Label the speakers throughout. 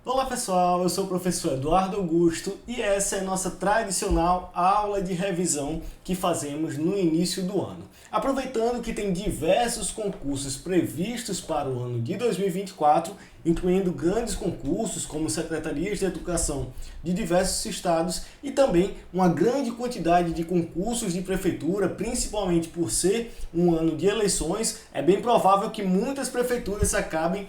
Speaker 1: Olá pessoal, eu sou o professor Eduardo Augusto e essa é a nossa tradicional aula de revisão que fazemos no início do ano. Aproveitando que tem diversos concursos previstos para o ano de 2024, incluindo grandes concursos como secretarias de educação de diversos estados e também uma grande quantidade de concursos de prefeitura, principalmente por ser um ano de eleições, é bem provável que muitas prefeituras acabem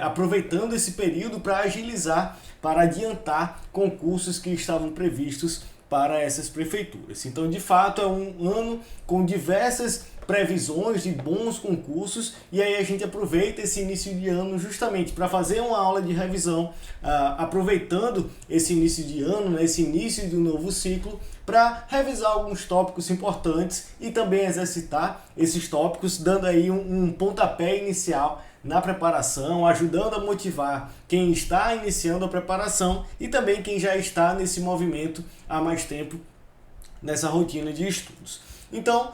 Speaker 1: aproveitando esse período para agilizar, para adiantar concursos que estavam previstos para essas prefeituras. Então, de fato, é um ano com diversas previsões de bons concursos e aí a gente aproveita esse início de ano justamente para fazer uma aula de revisão, aproveitando esse início de ano, né, esse início de um novo ciclo, para revisar alguns tópicos importantes e também exercitar esses tópicos, dando aí um pontapé inicial na preparação, ajudando a motivar quem está iniciando a preparação e também quem já está nesse movimento há mais tempo, nessa rotina de estudos. Então,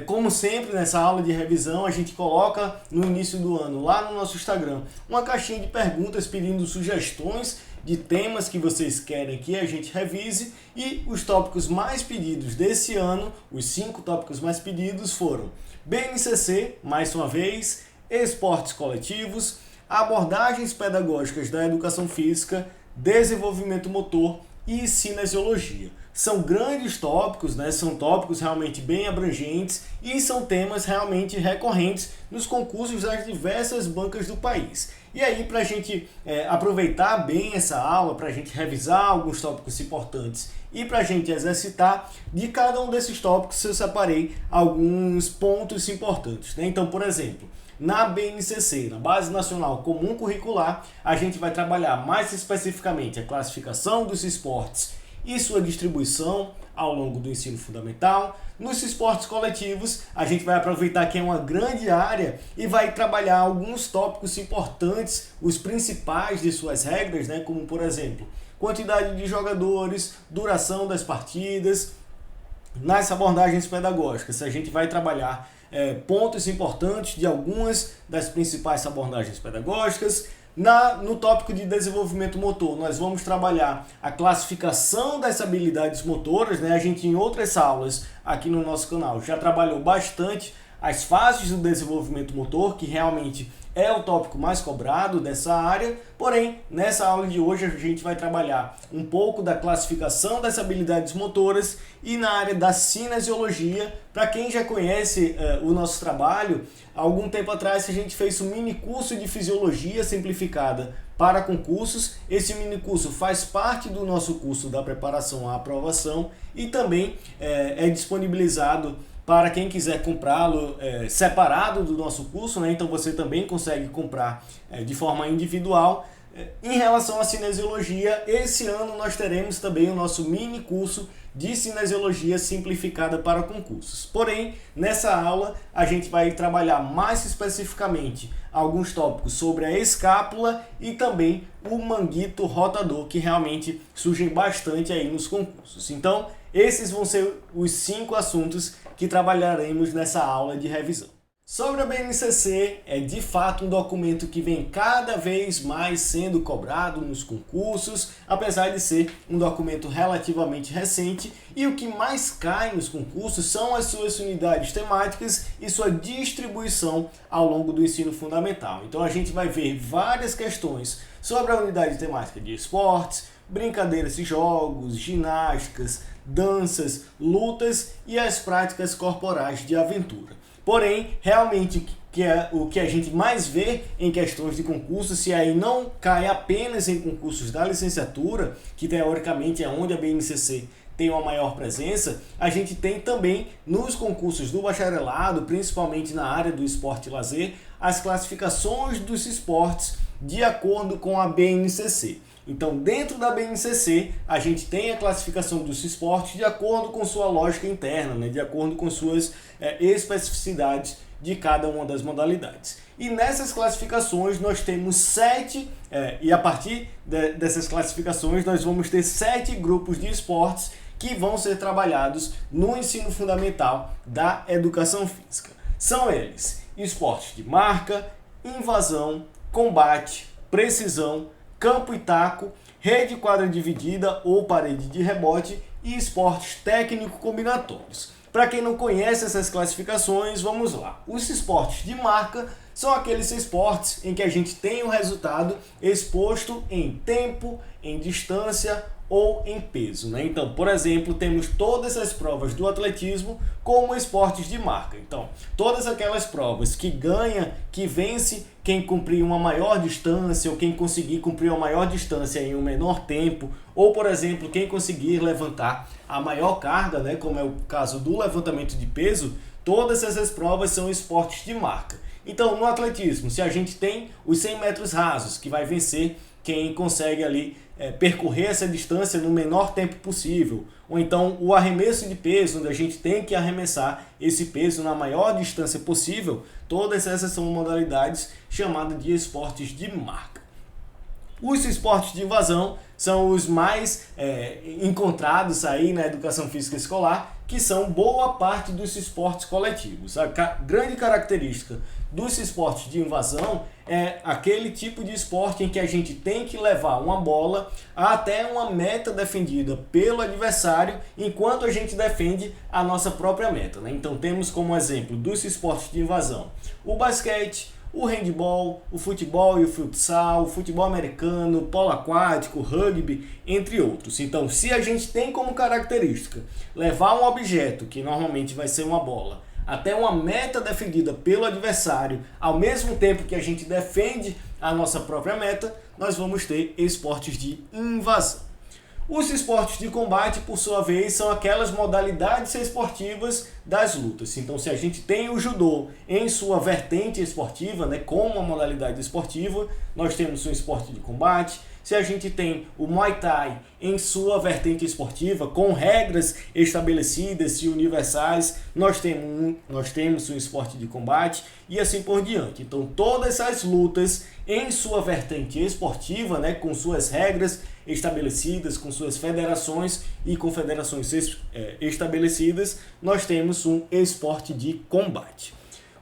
Speaker 1: como sempre, nessa aula de revisão, a gente coloca no início do ano, lá no nosso Instagram, uma caixinha de perguntas pedindo sugestões de temas que vocês querem que a gente revise, e os tópicos mais pedidos desse ano, os 5 tópicos mais pedidos foram BNCC, mais uma vez, esportes coletivos, abordagens pedagógicas da educação física, desenvolvimento motor e cinesiologia. São grandes tópicos, né? São tópicos realmente bem abrangentes e são temas realmente recorrentes nos concursos das diversas bancas do país. E aí, para a gente aproveitar bem essa aula, para a gente revisar alguns tópicos importantes e para a gente exercitar, de cada um desses tópicos eu separei alguns pontos importantes, né? Então, por exemplo, na BNCC, na Base Nacional Comum Curricular, a gente vai trabalhar mais especificamente a classificação dos esportes e sua distribuição ao longo do ensino fundamental. Nos esportes coletivos, a gente vai aproveitar que é uma grande área e vai trabalhar alguns tópicos importantes, os principais de suas regras, né? Como, por exemplo, quantidade de jogadores, duração das partidas. Nas abordagens pedagógicas, a gente vai trabalhar pontos importantes de algumas das principais abordagens pedagógicas. No tópico de desenvolvimento motor, nós vamos trabalhar a classificação das habilidades motoras, né? A gente, em outras aulas aqui no nosso canal, já trabalhou bastante as fases do desenvolvimento motor, que realmente é o tópico mais cobrado dessa área. Porém, nessa aula de hoje a gente vai trabalhar um pouco da classificação das habilidades motoras e na área da cinesiologia. Para quem já conhece o nosso trabalho, há algum tempo atrás a gente fez um mini curso de fisiologia simplificada para concursos. Esse mini curso faz parte do nosso curso da preparação à aprovação e também é disponibilizado para quem quiser comprá-lo separado do nosso curso, né? Então você também consegue comprar de forma individual. Em relação à cinesiologia, esse ano nós teremos também o nosso mini curso de cinesiologia simplificada para concursos. Porém, nessa aula a gente vai trabalhar mais especificamente alguns tópicos sobre a escápula e também o manguito rotador, que realmente surgem bastante aí nos concursos. Então, esses vão ser os 5 assuntos que trabalharemos nessa aula de revisão. Sobre a BNCC, é de fato um documento que vem cada vez mais sendo cobrado nos concursos, apesar de ser um documento relativamente recente, e o que mais cai nos concursos são as suas unidades temáticas e sua distribuição ao longo do ensino fundamental. Então a gente vai ver várias questões sobre a unidade temática de esportes, brincadeiras e jogos, ginásticas, danças, lutas e as práticas corporais de aventura. Porém, realmente o que a gente mais vê em questões de concurso, se aí não cai apenas em concursos da licenciatura, que teoricamente é onde a BNCC tem uma maior presença, a gente tem também nos concursos do bacharelado, principalmente na área do esporte e lazer, as classificações dos esportes de acordo com a BNCC. Então, dentro da BNCC, a gente tem a classificação dos esportes de acordo com sua lógica interna, né? De acordo com suas especificidades de cada uma das modalidades. E nessas classificações nós temos 7, e a partir dessas classificações nós vamos ter 7 grupos de esportes que vão ser trabalhados no ensino fundamental da educação física. São eles: esportes de marca, invasão, combate, precisão, campo e taco, rede quadra dividida ou parede de rebote e esportes técnico combinatórios. Para quem não conhece essas classificações, vamos lá. Os esportes de marca são aqueles esportes em que a gente tem o resultado exposto em tempo, em distância ou em peso, né? Então, por exemplo, temos todas as provas do atletismo como esportes de marca. Então, todas aquelas provas que ganha, que vence quem cumprir uma maior distância ou quem conseguir cumprir uma maior distância em um menor tempo, ou, por exemplo, quem conseguir levantar a maior carga, né, como é o caso do levantamento de peso, todas essas provas são esportes de marca. Então, no atletismo, se a gente tem os 100 metros rasos, que vai vencer quem consegue ali percorrer essa distância no menor tempo possível, ou então o arremesso de peso, onde a gente tem que arremessar esse peso na maior distância possível, todas essas são modalidades chamadas de esportes de marca. Os esportes de invasão são os mais encontrados aí na educação física escolar, que são boa parte dos esportes coletivos. A grande característica dos esportes de invasão é aquele tipo de esporte em que a gente tem que levar uma bola até uma meta defendida pelo adversário, enquanto a gente defende a nossa própria meta, né? Então temos como exemplo dos esportes de invasão o basquete, o handball, o futebol e o futsal, o futebol americano, o polo aquático, o rugby, entre outros. Então, se a gente tem como característica levar um objeto, que normalmente vai ser uma bola, até uma meta defendida pelo adversário, ao mesmo tempo que a gente defende a nossa própria meta, nós vamos ter esportes de invasão. Os esportes de combate, por sua vez, são aquelas modalidades esportivas das lutas. Então, se a gente tem o judô em sua vertente esportiva, né, como uma modalidade esportiva, nós temos um esporte de combate. Se a gente tem o Muay Thai em sua vertente esportiva, com regras estabelecidas e universais, nós temos um esporte de combate e assim por diante. Então, todas essas lutas em sua vertente esportiva, né, com suas regras estabelecidas, com suas federações e confederações estabelecidas, nós temos um esporte de combate.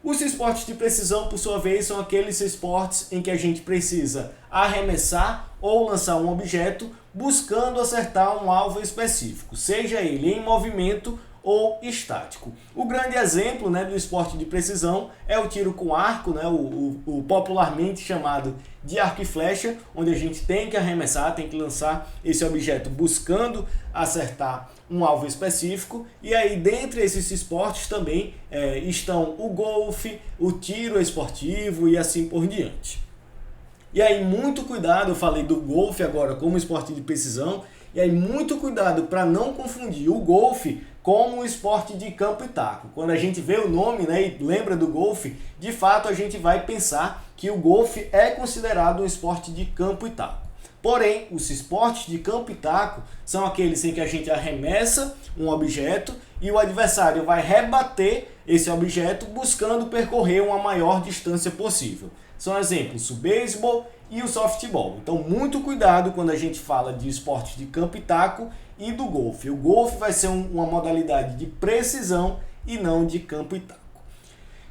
Speaker 1: Os esportes de precisão, por sua vez, são aqueles esportes em que a gente precisa arremessar ou lançar um objeto buscando acertar um alvo específico, seja ele em movimento ou estático. O grande exemplo, né, do esporte de precisão é o tiro com arco, né, o popularmente chamado de arco e flecha, onde a gente tem que arremessar, tem que lançar esse objeto buscando acertar um alvo específico. E aí, dentre esses esportes também estão o golfe, o tiro esportivo e assim por diante. E aí, muito cuidado, eu falei do golfe agora como esporte de precisão, e aí muito cuidado para não confundir o golfe como um esporte de campo e taco. Quando a gente vê o nome, né, e lembra do golfe, de fato a gente vai pensar que o golfe é considerado um esporte de campo e taco. Porém, os esportes de campo e taco são aqueles em que a gente arremessa um objeto e o adversário vai rebater esse objeto buscando percorrer uma maior distância possível. São exemplos o beisebol e o softball. Então, muito cuidado quando a gente fala de esportes de campo e taco e do golfe. O golfe vai ser uma modalidade de precisão e não de campo e taco.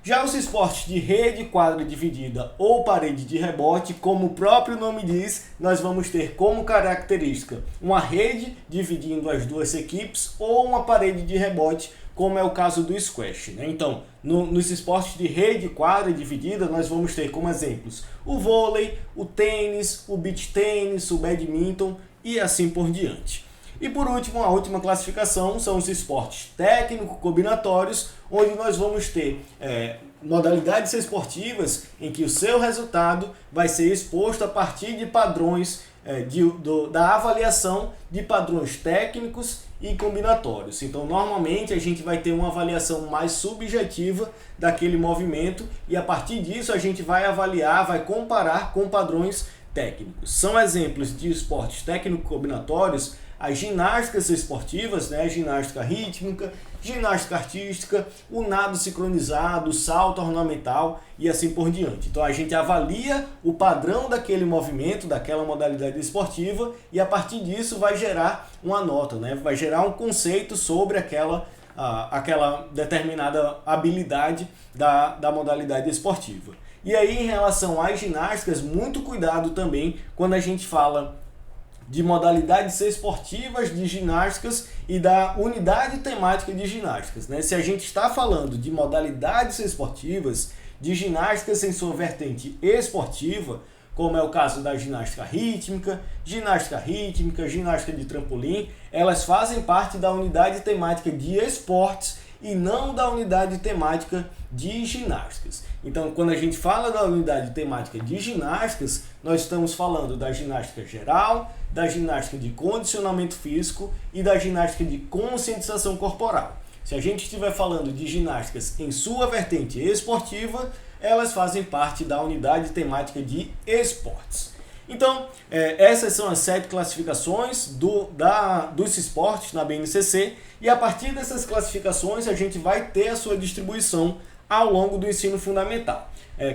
Speaker 1: Já os esportes de rede, quadra dividida ou parede de rebote, como o próprio nome diz, nós vamos ter como característica uma rede dividindo as duas equipes ou uma parede de rebote, como é o caso do squash, né? Então, nos esportes de rede, quadra dividida, nós vamos ter como exemplos o vôlei, o tênis, o beach tênis, o badminton e assim por diante. E por último, a última classificação são os esportes técnico-combinatórios, onde nós vamos ter modalidades esportivas em que o seu resultado vai ser exposto a partir de padrões da avaliação de padrões técnicos e combinatórios. Então, normalmente a gente vai ter uma avaliação mais subjetiva daquele movimento e a partir disso a gente vai avaliar, vai comparar com padrões técnicos. São exemplos de esportes técnico-combinatórios as ginásticas esportivas, né, ginástica rítmica, ginástica artística, o nado sincronizado, o salto ornamental e assim por diante. Então a gente avalia o padrão daquele movimento, daquela modalidade esportiva e a partir disso vai gerar uma nota, né, vai gerar um conceito sobre aquela determinada habilidade da modalidade esportiva. E aí, em relação às ginásticas, muito cuidado também quando a gente fala de modalidades esportivas de ginásticas e da unidade temática de ginásticas, né? Se a gente está falando de modalidades esportivas, de ginásticas em sua vertente esportiva, como é o caso da ginástica rítmica, ginástica de trampolim, elas fazem parte da unidade temática de esportes e não da unidade temática de ginásticas. Então, quando a gente fala da unidade temática de ginásticas, nós estamos falando da ginástica geral, da ginástica de condicionamento físico e da ginástica de conscientização corporal. Se a gente estiver falando de ginásticas em sua vertente esportiva, elas fazem parte da unidade temática de esportes. Então, essas são as 7 classificações dos esportes na BNCC, e a partir dessas classificações a gente vai ter a sua distribuição ao longo do ensino fundamental.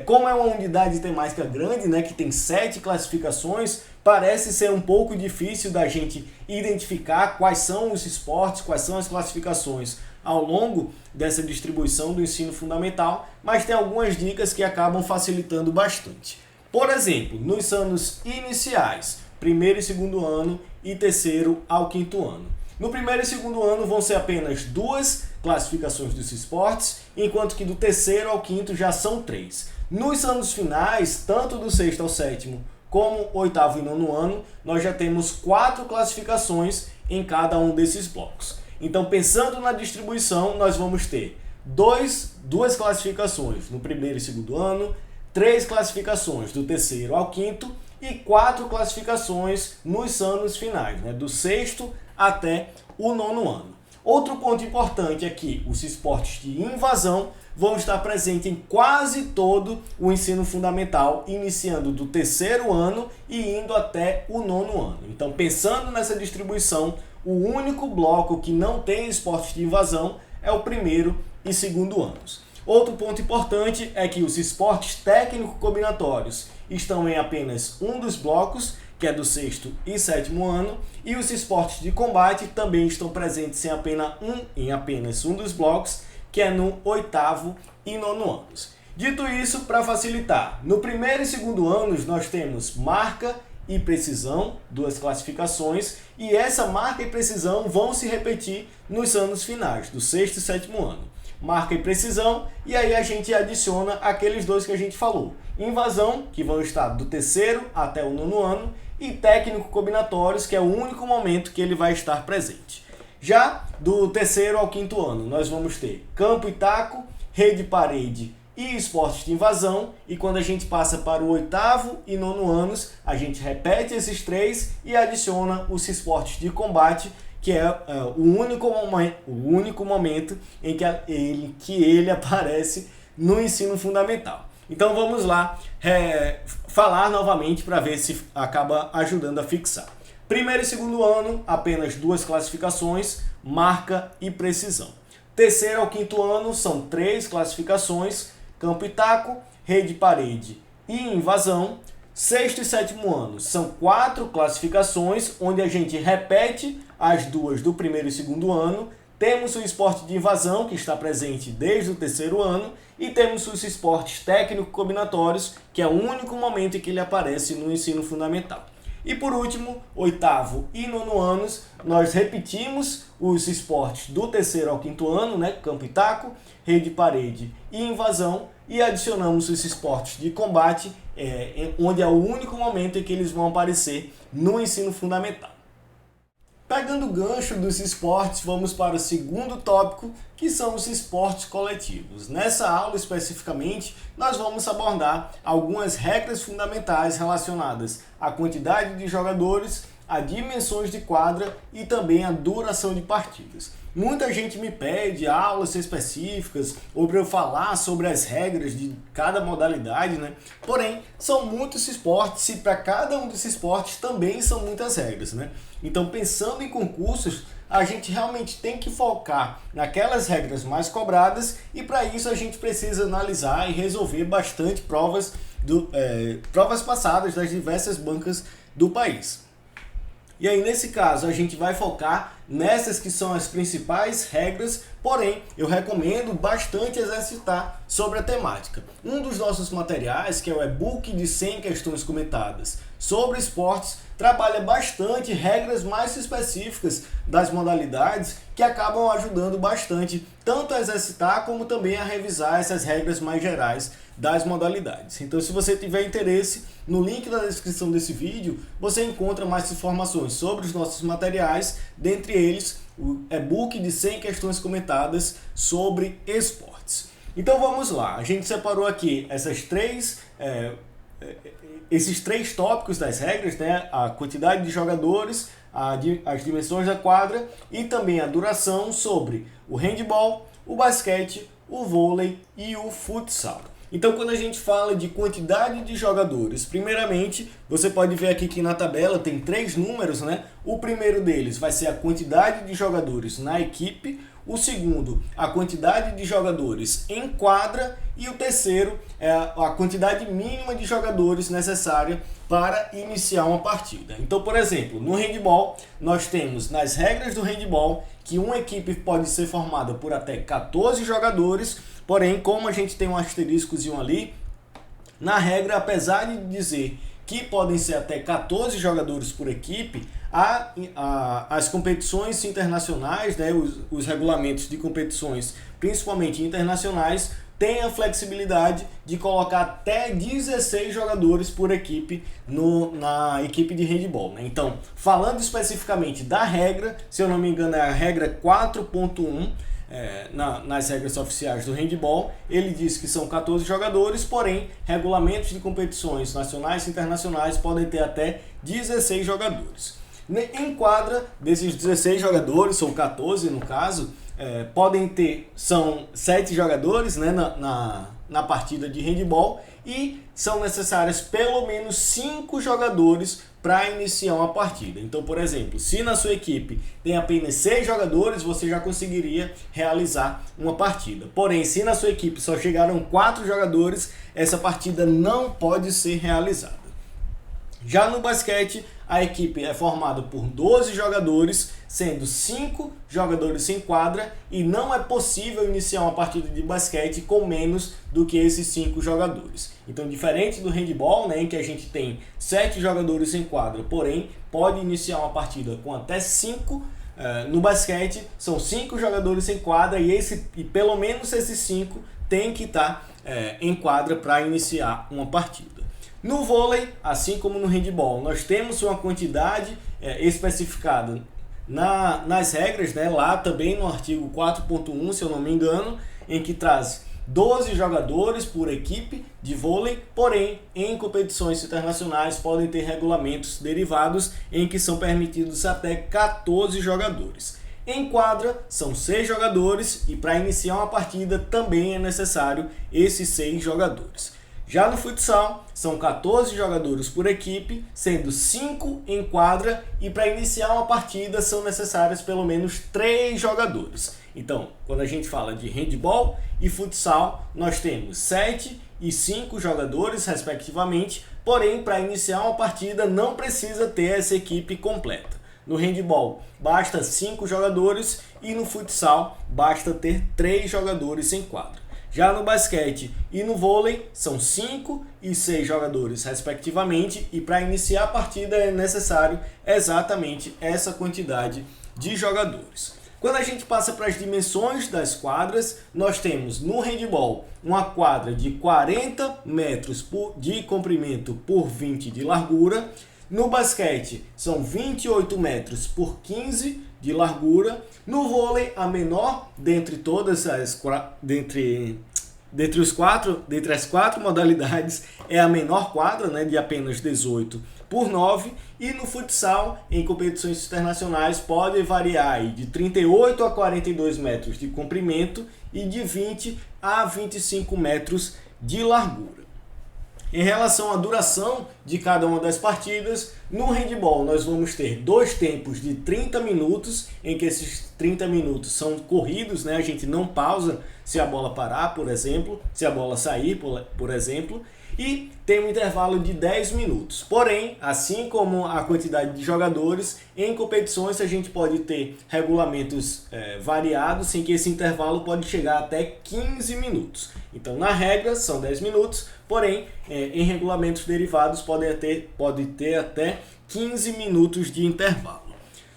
Speaker 1: Como é uma unidade temática grande, né, que tem 7 classificações, parece ser um pouco difícil da gente identificar quais são os esportes, quais são as classificações ao longo dessa distribuição do ensino fundamental, mas tem algumas dicas que acabam facilitando bastante. Por exemplo, nos anos iniciais, primeiro e segundo ano e terceiro ao quinto ano. No primeiro e segundo ano vão ser apenas 2 classificações dos esportes, enquanto que do terceiro ao quinto já são 3. Nos anos finais, tanto do sexto ao sétimo como oitavo e nono ano, nós já temos 4 classificações em cada um desses blocos. Então, pensando na distribuição, nós vamos ter 2 classificações no primeiro e segundo ano, 3 classificações do terceiro ao quinto e 4 classificações nos anos finais, né, do sexto até o nono ano. Outro ponto importante é que os esportes de invasão vão estar presentes em quase todo o ensino fundamental, iniciando do terceiro ano e indo até o nono ano. Então, pensando nessa distribuição, o único bloco que não tem esportes de invasão é o primeiro e segundo anos. Outro ponto importante é que os esportes técnico-combinatórios estão em apenas um dos blocos, que é do sexto e sétimo ano, e os esportes de combate também estão presentes em apenas um dos blocos, que é no oitavo e nono anos. Dito isso, para facilitar, no primeiro e segundo anos nós temos marca e precisão, 2 classificações, e essa marca e precisão vão se repetir nos anos finais, do sexto e sétimo ano. Marca e precisão, e aí a gente adiciona aqueles 2 que a gente falou. Invasão, que vão estar do terceiro até o nono ano, e técnico-combinatórios, que é o único momento que ele vai estar presente. Já do terceiro ao quinto ano, nós vamos ter campo e taco, rede e parede e esportes de invasão, e quando a gente passa para o oitavo e nono anos, a gente repete esses 3 e adiciona os esportes de combate, que é o único momento em que ele aparece no ensino fundamental. Então vamos lá falar novamente para ver se acaba ajudando a fixar. Primeiro e segundo ano, apenas 2 classificações, marca e precisão. Terceiro ao quinto ano são 3 classificações, campo e taco, rede e parede e invasão. Sexto e sétimo ano são 4 classificações, onde a gente repete as 2 do primeiro e segundo ano. Temos o esporte de invasão, que está presente desde o terceiro ano, e temos os esportes técnico-combinatórios, que é o único momento em que ele aparece no ensino fundamental. E por último, oitavo e nono anos, nós repetimos os esportes do terceiro ao quinto ano, né? Campo e taco, rede e parede e invasão, e adicionamos os esportes de combate, onde é o único momento em que eles vão aparecer no ensino fundamental. Pegando o gancho dos esportes, vamos para o segundo tópico, que são os esportes coletivos. Nessa aula, especificamente, nós vamos abordar algumas regras fundamentais relacionadas à quantidade de jogadores, a dimensões de quadra e também a duração de partidas. Muita gente me pede aulas específicas ou para eu falar sobre as regras de cada modalidade, né? Porém, são muitos esportes e para cada um desses esportes também são muitas regras, né? Então, pensando em concursos, a gente realmente tem que focar naquelas regras mais cobradas, e para isso a gente precisa analisar e resolver bastante provas passadas das diversas bancas do país. E aí, nesse caso, a gente vai focar nessas que são as principais regras, porém, eu recomendo bastante exercitar sobre a temática. Um dos nossos materiais, que é o e-book de 100 questões comentadas sobre esportes, trabalha bastante regras mais específicas das modalidades que acabam ajudando bastante tanto a exercitar como também a revisar essas regras mais gerais das modalidades. Então, se você tiver interesse, no link da descrição desse vídeo você encontra mais informações sobre os nossos materiais, dentre eles o e-book de 100 questões comentadas sobre esportes. Então vamos lá, a gente separou aqui esses três tópicos das regras, né? A quantidade de jogadores, as dimensões da quadra e também a duração sobre o handball, o basquete, o vôlei e o futsal. Então, quando a gente fala de quantidade de jogadores, primeiramente, você pode ver aqui que na tabela tem 3 números, né? O primeiro deles vai ser a quantidade de jogadores na equipe, o segundo, a quantidade de jogadores em quadra e o terceiro é a quantidade mínima de jogadores necessária para iniciar uma partida. Então, por exemplo, no handball, nós temos nas regras do handball que uma equipe pode ser formada por até 14 jogadores, porém, como a gente tem um asteriscozinho ali, na regra, apesar de dizer que podem ser até 14 jogadores por equipe, as competições internacionais, né, os regulamentos de competições, principalmente internacionais, têm a flexibilidade de colocar até 16 jogadores por equipe na equipe de handball, né? Então, falando especificamente da regra, se eu não me engano é a regra 4.1, nas regras oficiais do handball, ele diz que são 14 jogadores, porém, regulamentos de competições nacionais e internacionais podem ter até 16 jogadores. Em quadra, desses 16 jogadores, ou 14 no caso, são 7 jogadores, né, na partida de handball, e são necessários pelo menos 5 jogadores para iniciar uma partida. Então, por exemplo, se na sua equipe tem apenas 6 jogadores, você já conseguiria realizar uma partida. Porém, se na sua equipe só chegaram 4 jogadores, essa partida não pode ser realizada. Já no basquete, a equipe é formada por 12 jogadores, sendo 5 jogadores em quadra, e não é possível iniciar uma partida de basquete com menos do que esses 5 jogadores. Então, diferente do handball, né, em que a gente tem 7 jogadores em quadra, porém, pode iniciar uma partida com até 5, no basquete são 5 jogadores em quadra e pelo menos esses 5 têm que estar em quadra para iniciar uma partida. No vôlei, assim como no handball, nós temos uma quantidade especificada nas regras, né? Lá também no artigo 4.1, se eu não me engano, em que traz 12 jogadores por equipe de vôlei, porém, em competições internacionais podem ter regulamentos derivados em que são permitidos até 14 jogadores. Em quadra, são 6 jogadores e para iniciar uma partida também é necessário esses 6 jogadores. Já no futsal, são 14 jogadores por equipe, sendo 5 em quadra, e para iniciar uma partida são necessários pelo menos 3 jogadores. Então, quando a gente fala de handball e futsal, nós temos 7 e 5 jogadores, respectivamente, porém, para iniciar uma partida não precisa ter essa equipe completa. No handball, basta 5 jogadores e no futsal, basta ter 3 jogadores em quadra. Já no basquete e no vôlei, são 5 e 6 jogadores, respectivamente, e para iniciar a partida é necessário exatamente essa quantidade de jogadores. Quando a gente passa para as dimensões das quadras, nós temos no handball uma quadra de 40 metros de comprimento por 20 de largura. No basquete, são 28 metros por 15 de largura. No vôlei, a menor dentre todas dentre as 4 modalidades é a menor quadra, né, de apenas 18 por 9. E no futsal, em competições internacionais, pode variar aí de 38 a 42 metros de comprimento e de 20 a 25 metros de largura. Em relação à duração de cada uma das partidas, no handball nós vamos ter 2 tempos de 30 minutos, em que esses 30 minutos são corridos, né? A gente não pausa se a bola parar, por exemplo, se a bola sair, por exemplo. e tem um intervalo de 10 minutos. Porém, assim como a quantidade de jogadores, em competições a gente pode ter regulamentos variados, em que esse intervalo pode chegar até 15 minutos. Então, na regra, são 10 minutos, porém, em regulamentos derivados pode ter até 15 minutos de intervalo.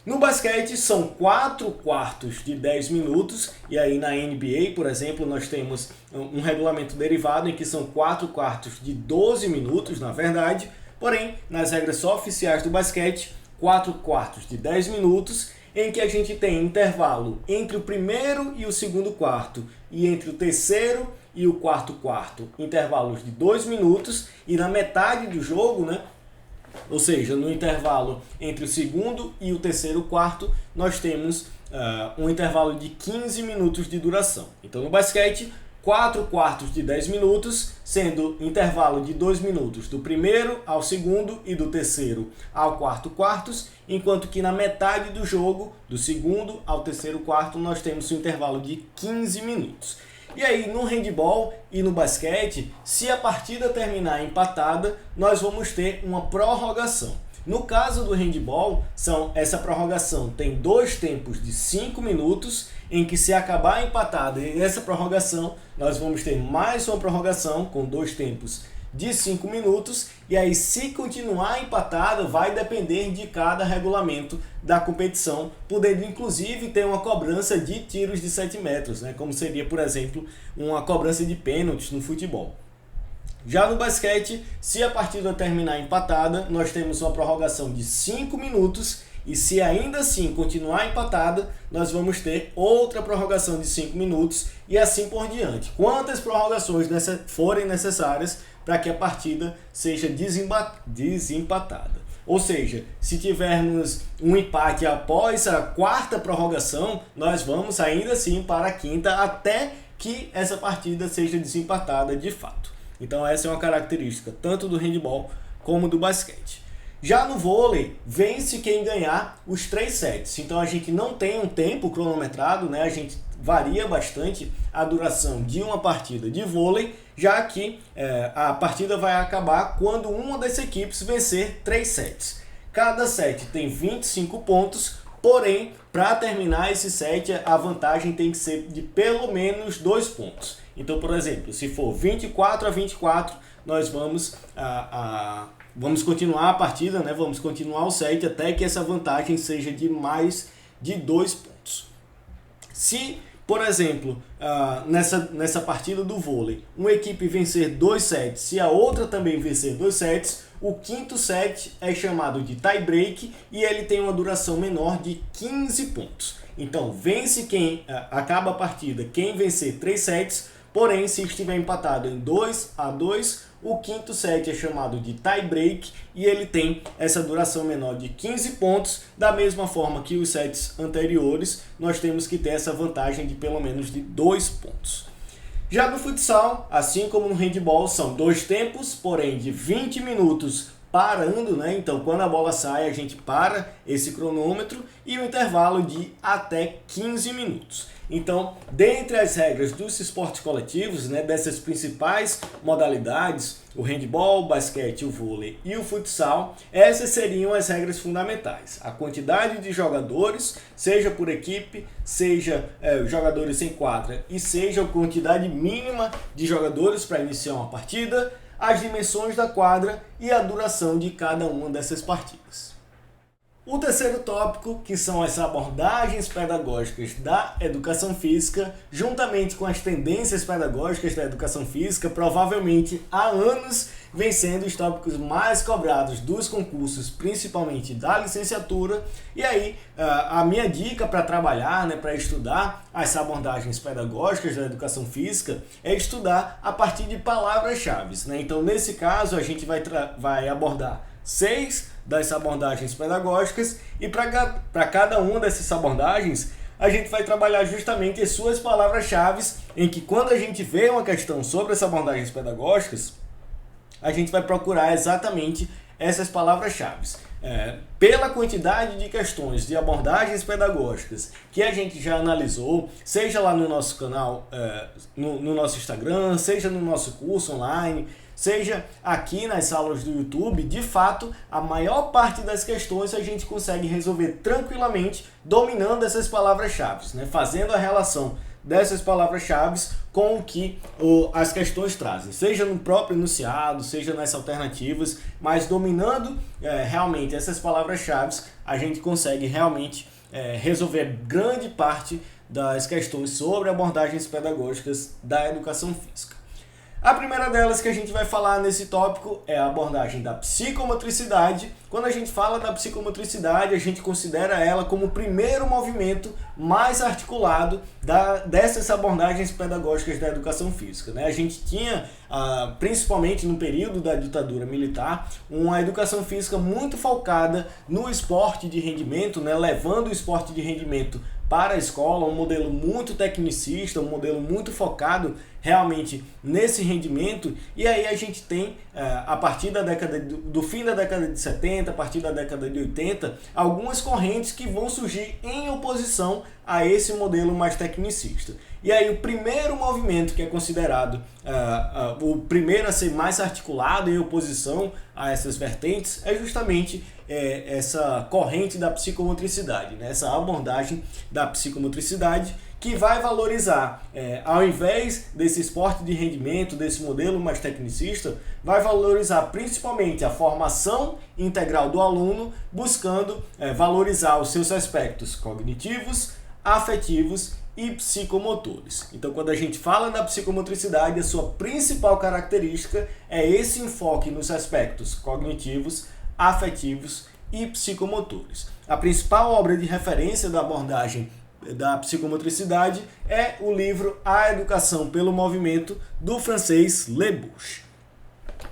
Speaker 1: No basquete são 4 quartos de 10 minutos, e aí na NBA, por exemplo, nós temos um regulamento derivado em que são 4 quartos de 12 minutos, na verdade, porém, nas regras só oficiais do basquete, 4 quartos de 10 minutos, em que a gente tem intervalo entre o primeiro e o segundo quarto, e entre o terceiro e o quarto quarto, intervalos de 2 minutos, e na metade do jogo, né? Ou seja, no intervalo entre o segundo e o terceiro quarto, nós temos um intervalo de 15 minutos de duração. Então, no basquete, 4 quartos de 10 minutos, sendo intervalo de 2 minutos do primeiro ao segundo e do terceiro ao quarto quartos, enquanto que na metade do jogo, do segundo ao terceiro quarto, nós temos um intervalo de 15 minutos. E aí, no handebol e no basquete, se a partida terminar empatada, nós vamos ter uma prorrogação. No caso do handebol, essa prorrogação tem 2 tempos de 5 minutos, em que se acabar empatada essa prorrogação, nós vamos ter mais uma prorrogação com 2 tempos de 5 minutos, e aí se continuar empatada vai depender de cada regulamento da competição, podendo inclusive ter uma cobrança de tiros de 7 metros, né? Como seria, por exemplo, uma cobrança de pênaltis no futebol. Já no basquete, se a partida terminar empatada, nós temos uma prorrogação de 5 minutos, e se ainda assim continuar empatada, nós vamos ter outra prorrogação de 5 minutos e assim por diante. Quantas prorrogações forem necessárias para que a partida seja desempatada. Ou seja, se tivermos um empate após a 4ª prorrogação, nós vamos ainda assim para a 5ª até que essa partida seja desempatada de fato. Então essa é uma característica tanto do handebol como do basquete. Já no vôlei, vence quem ganhar os 3 sets. Então a gente não tem um tempo cronometrado, né? A gente varia bastante a duração de uma partida de vôlei, já que a partida vai acabar quando uma das equipes vencer 3 sets. Cada set tem 25 pontos, porém, para terminar esse set, a vantagem tem que ser de pelo menos 2 pontos. Então, por exemplo, se for 24-24, nós vamos continuar a partida, né? Vamos continuar o set até que essa vantagem seja de mais de 2 pontos. Se, por exemplo, nessa partida do vôlei, uma equipe vencer 2 sets e a outra também vencer 2 sets, o 5º set é chamado de tie break e ele tem uma duração menor de 15 pontos. Então, vence quem acaba a partida, quem vencer 3 sets, porém, se estiver empatado em 2-2, o 5º set é chamado de tie break e ele tem essa duração menor de 15 pontos. Da mesma forma que os sets anteriores, nós temos que ter essa vantagem de pelo menos de 2 pontos. Já no futsal, assim como no handebol, são 2 tempos, porém de 20 minutos parando, né? Então, quando a bola sai, a gente para esse cronômetro e um intervalo de até 15 minutos. Então, dentre as regras dos esportes coletivos, né, dessas principais modalidades, o handebol, o basquete, o vôlei e o futsal, essas seriam as regras fundamentais. A quantidade de jogadores, seja por equipe, seja jogadores em quadra e seja a quantidade mínima de jogadores para iniciar uma partida, as dimensões da quadra e a duração de cada uma dessas partidas. O terceiro tópico, que são as abordagens pedagógicas da educação física, juntamente com as tendências pedagógicas da educação física, provavelmente há anos vem sendo os tópicos mais cobrados dos concursos, principalmente da licenciatura. E aí, a minha dica para trabalhar, né, para estudar as abordagens pedagógicas da educação física é estudar a partir de palavras-chave, né? Então, nesse caso, a gente vai abordar 6 das abordagens pedagógicas e para cada uma dessas abordagens a gente vai trabalhar justamente as suas palavras-chave, em que quando a gente vê uma questão sobre essas abordagens pedagógicas, a gente vai procurar exatamente essas palavras-chave. Pela quantidade de questões de abordagens pedagógicas que a gente já analisou, seja lá no nosso canal, no nosso Instagram, seja no nosso curso online, seja aqui nas aulas do YouTube, de fato, a maior parte das questões a gente consegue resolver tranquilamente dominando essas palavras-chave, né? Fazendo a relação dessas palavras-chave com o que as questões trazem, seja no próprio enunciado, seja nas alternativas, mas dominando realmente essas palavras-chave, a gente consegue realmente resolver grande parte das questões sobre abordagens pedagógicas da educação física. A primeira delas que a gente vai falar nesse tópico é a abordagem da psicomotricidade. Quando a gente fala da psicomotricidade, a gente considera ela como o primeiro movimento mais articulado dessas abordagens pedagógicas da educação física, né? A gente tinha, principalmente no período da ditadura militar, uma educação física muito focada no esporte de rendimento, né? Levando o esporte de rendimento para a escola, um modelo muito tecnicista, um modelo muito focado realmente nesse rendimento. E aí a gente tem, a partir da do fim da década de 70, a partir da década de 80, algumas correntes que vão surgir em oposição a esse modelo mais tecnicista. E aí o primeiro movimento que é considerado o primeiro a ser mais articulado em oposição a essas vertentes é justamente essa corrente da psicomotricidade, né? Essa abordagem da psicomotricidade que vai valorizar, ao invés desse esporte de rendimento, desse modelo mais tecnicista, vai valorizar principalmente a formação integral do aluno, buscando valorizar os seus aspectos cognitivos, afetivos e psicomotores. Então, quando a gente fala da psicomotricidade, a sua principal característica é esse enfoque nos aspectos cognitivos, afetivos e psicomotores. A principal obra de referência da abordagem da psicomotricidade é o livro A Educação pelo Movimento, do francês Lebouche.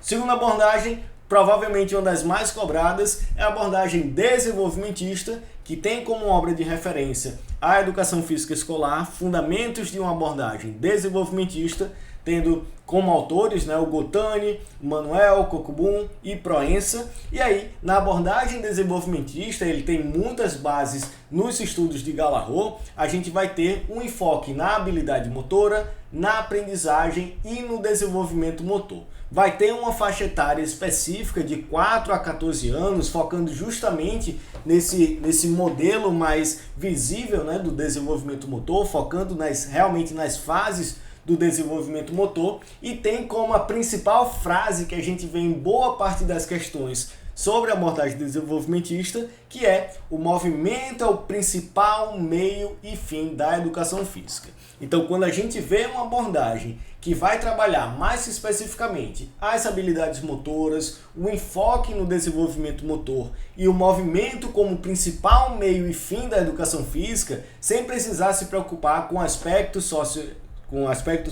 Speaker 1: Segunda abordagem, provavelmente uma das mais cobradas, é a abordagem desenvolvimentista, que tem como obra de referência a educação física escolar, fundamentos de uma abordagem desenvolvimentista, tendo como autores, né, o Gottani, Manuel, Cockburn e Proença. E aí, na abordagem desenvolvimentista, ele tem muitas bases nos estudos de Galarrot. A gente vai ter um enfoque na habilidade motora, na aprendizagem e no desenvolvimento motor. Vai ter uma faixa etária específica de 4 a 14 anos, focando justamente nesse modelo mais visível, né, do desenvolvimento motor, focando realmente nas fases do desenvolvimento motor, e tem como a principal frase que a gente vê em boa parte das questões sobre a abordagem desenvolvimentista, que é: o movimento é o principal meio e fim da educação física. Então, quando a gente vê uma abordagem que vai trabalhar mais especificamente as habilidades motoras, o enfoque no desenvolvimento motor e o movimento como principal meio e fim da educação física, sem precisar se preocupar com aspectos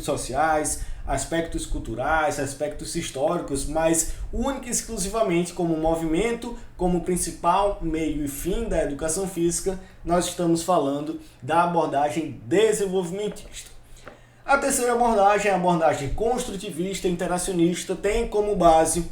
Speaker 1: sociais, aspectos culturais, aspectos históricos, mas única e exclusivamente como movimento, como principal meio e fim da educação física, nós estamos falando da abordagem desenvolvimentista. A terceira abordagem é a abordagem construtivista interacionista, tem como base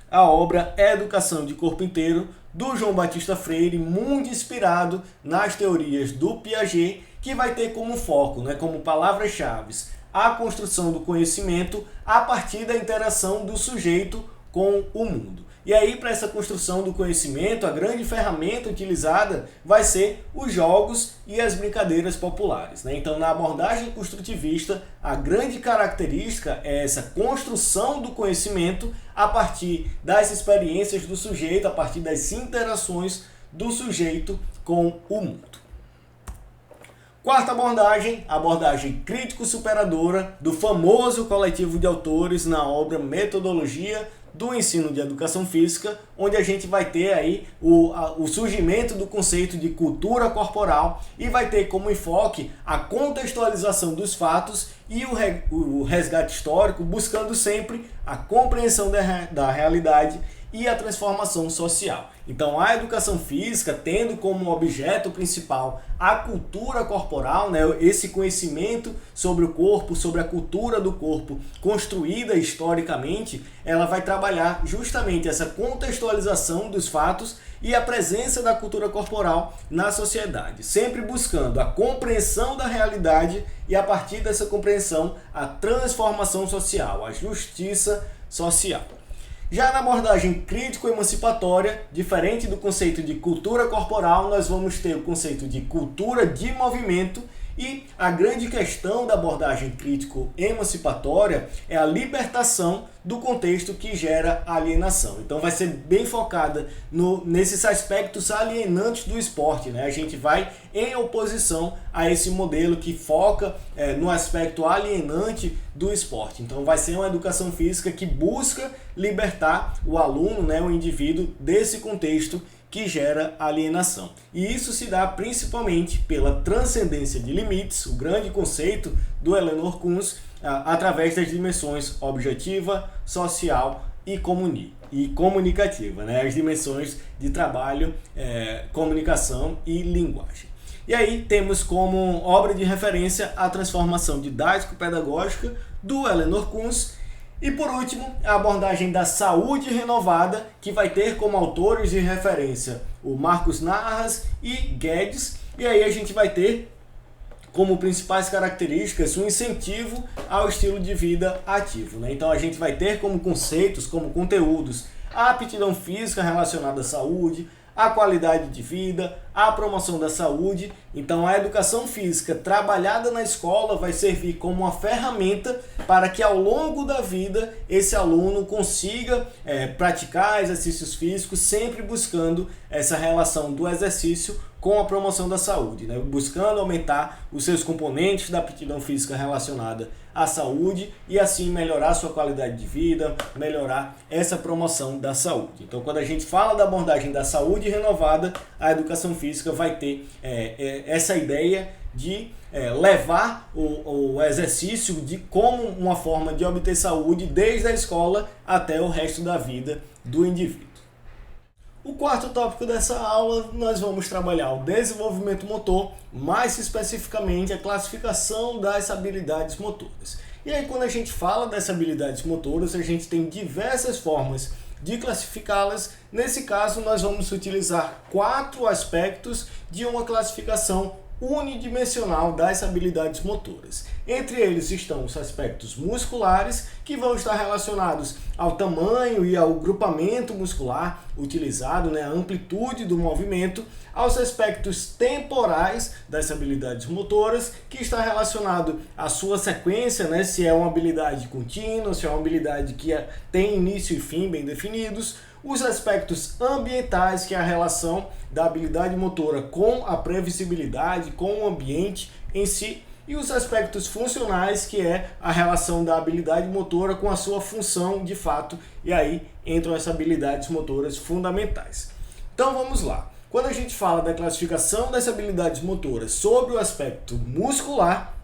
Speaker 1: a obra Educação de Corpo Inteiro, do João Batista Freire, muito inspirado nas teorias do Piaget, que vai ter como foco, né, como palavras-chave, a construção do conhecimento a partir da interação do sujeito com o mundo. E aí, para essa construção do conhecimento, a grande ferramenta utilizada vai ser os jogos e as brincadeiras populares, né? Então, na abordagem construtivista, a grande característica é essa construção do conhecimento a partir das experiências do sujeito, a partir das interações do sujeito com o mundo. Quarta abordagem, a abordagem crítico-superadora do famoso coletivo de autores na obra Metodologia do Ensino de Educação Física, onde a gente vai ter aí o surgimento do conceito de cultura corporal e vai ter como enfoque a contextualização dos fatos e o resgate histórico, buscando sempre a compreensão da realidade e a transformação social. Então, a educação física, tendo como objeto principal a cultura corporal, né, esse conhecimento sobre o corpo, sobre a cultura do corpo construída historicamente, ela vai trabalhar justamente essa contextualização dos fatos e a presença da cultura corporal na sociedade, sempre buscando a compreensão da realidade e, a partir dessa compreensão, a transformação social, a justiça social. Já na abordagem crítico-emancipatória, diferente do conceito de cultura corporal, nós vamos ter o conceito de cultura de movimento. E a grande questão da abordagem crítico-emancipatória é a libertação do contexto que gera alienação. Então vai ser bem focada nesses aspectos alienantes do esporte, né? A gente vai em oposição a esse modelo que foca no aspecto alienante do esporte. Então vai ser uma educação física que busca libertar o aluno, né, o indivíduo, desse contexto que gera alienação. E isso se dá principalmente pela transcendência de limites, o grande conceito do Eleanor Kunz, através das dimensões objetiva, social e comunicativa, né? As dimensões de trabalho, comunicação e linguagem. E aí temos como obra de referência a transformação didático-pedagógica do Eleanor Kunz. E por último, a abordagem da saúde renovada, que vai ter como autores de referência o Marcus Narras e Guedes. E aí a gente vai ter como principais características um incentivo ao estilo de vida ativo, né? Então a gente vai ter como conceitos, como conteúdos, a aptidão física relacionada à saúde, a qualidade de vida, a promoção da saúde. Então a educação física trabalhada na escola vai servir como uma ferramenta para que ao longo da vida esse aluno consiga praticar exercícios físicos, sempre buscando essa relação do exercício com a promoção da saúde, né? Buscando aumentar os seus componentes da aptidão física relacionada à saúde e assim melhorar sua qualidade de vida, melhorar essa promoção da saúde. Então quando a gente fala da abordagem da saúde renovada, a educação física vai ter essa ideia de levar o exercício como uma forma de obter saúde desde a escola até o resto da vida do indivíduo. O quarto tópico dessa aula, nós vamos trabalhar o desenvolvimento motor, mais especificamente a classificação das habilidades motoras. E aí quando a gente fala das habilidades motoras, a gente tem diversas formas de classificá-las. Nesse caso, nós vamos utilizar 4 aspectos de uma classificação unidimensional das habilidades motoras. Entre eles estão os aspectos musculares, que vão estar relacionados ao tamanho e ao grupamento muscular utilizado, né, a amplitude do movimento, aos aspectos temporais das habilidades motoras, que está relacionado à sua sequência, né, se é uma habilidade contínua, se é uma habilidade que tem início e fim bem definidos, os aspectos ambientais, que é a relação da habilidade motora com a previsibilidade, com o ambiente em si, e os aspectos funcionais, que é a relação da habilidade motora com a sua função de fato, e aí entram as habilidades motoras fundamentais. Então vamos lá. Quando a gente fala da classificação das habilidades motoras sobre o aspecto muscular,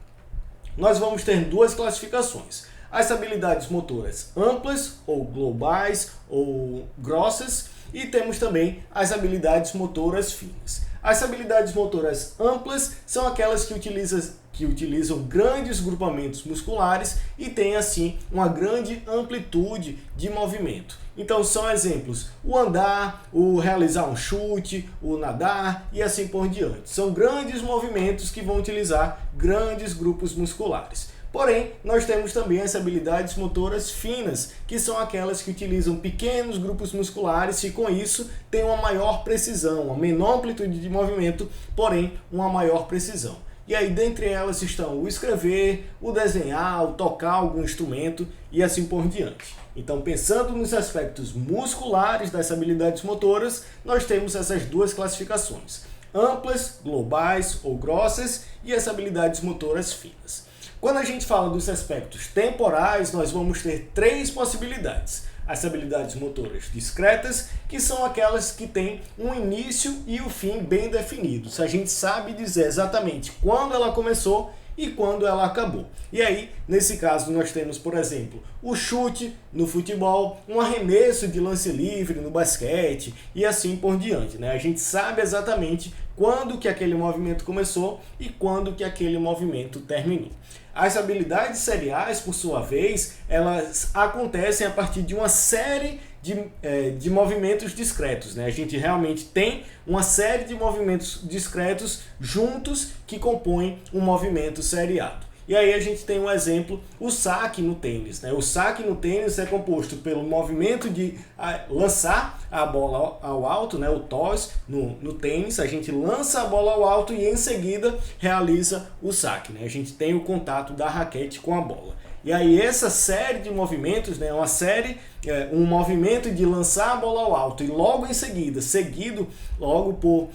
Speaker 1: nós vamos ter 2 classificações. As habilidades motoras amplas, ou globais, ou grossas, e temos também as habilidades motoras finas. As habilidades motoras amplas são aquelas que utilizam grandes grupamentos musculares e têm assim uma grande amplitude de movimento. Então são exemplos: o andar, o realizar um chute, o nadar e assim por diante. São grandes movimentos que vão utilizar grandes grupos musculares. Porém, nós temos também as habilidades motoras finas, que são aquelas que utilizam pequenos grupos musculares e com isso tem uma maior precisão, uma menor amplitude de movimento, porém uma maior precisão. E aí dentre elas estão o escrever, o desenhar, o tocar algum instrumento e assim por diante. Então, pensando nos aspectos musculares das habilidades motoras, nós temos essas 2 classificações: amplas, globais ou grossas, e as habilidades motoras finas. Quando a gente fala dos aspectos temporais, nós vamos ter 3 possibilidades. As habilidades motoras discretas, que são aquelas que têm um início e o fim bem definidos. A gente sabe dizer exatamente quando ela começou e quando ela acabou. E aí, nesse caso, nós temos, por exemplo, o chute no futebol, um arremesso de lance livre no basquete e assim por diante, né? A gente sabe exatamente quando que aquele movimento começou e quando que aquele movimento terminou. As habilidades seriais, por sua vez, elas acontecem a partir de uma série de movimentos discretos, né? A gente realmente tem uma série de movimentos discretos juntos que compõem um movimento seriado. E aí a gente tem um exemplo, o saque no tênis, né? O saque no tênis é composto pelo movimento de lançar a bola ao alto, né? O toss no tênis, a gente lança a bola ao alto e em seguida realiza o saque, né? A gente tem o contato da raquete com a bola. E aí essa série de movimentos, né, um movimento de lançar a bola ao alto e logo em seguida, seguido logo por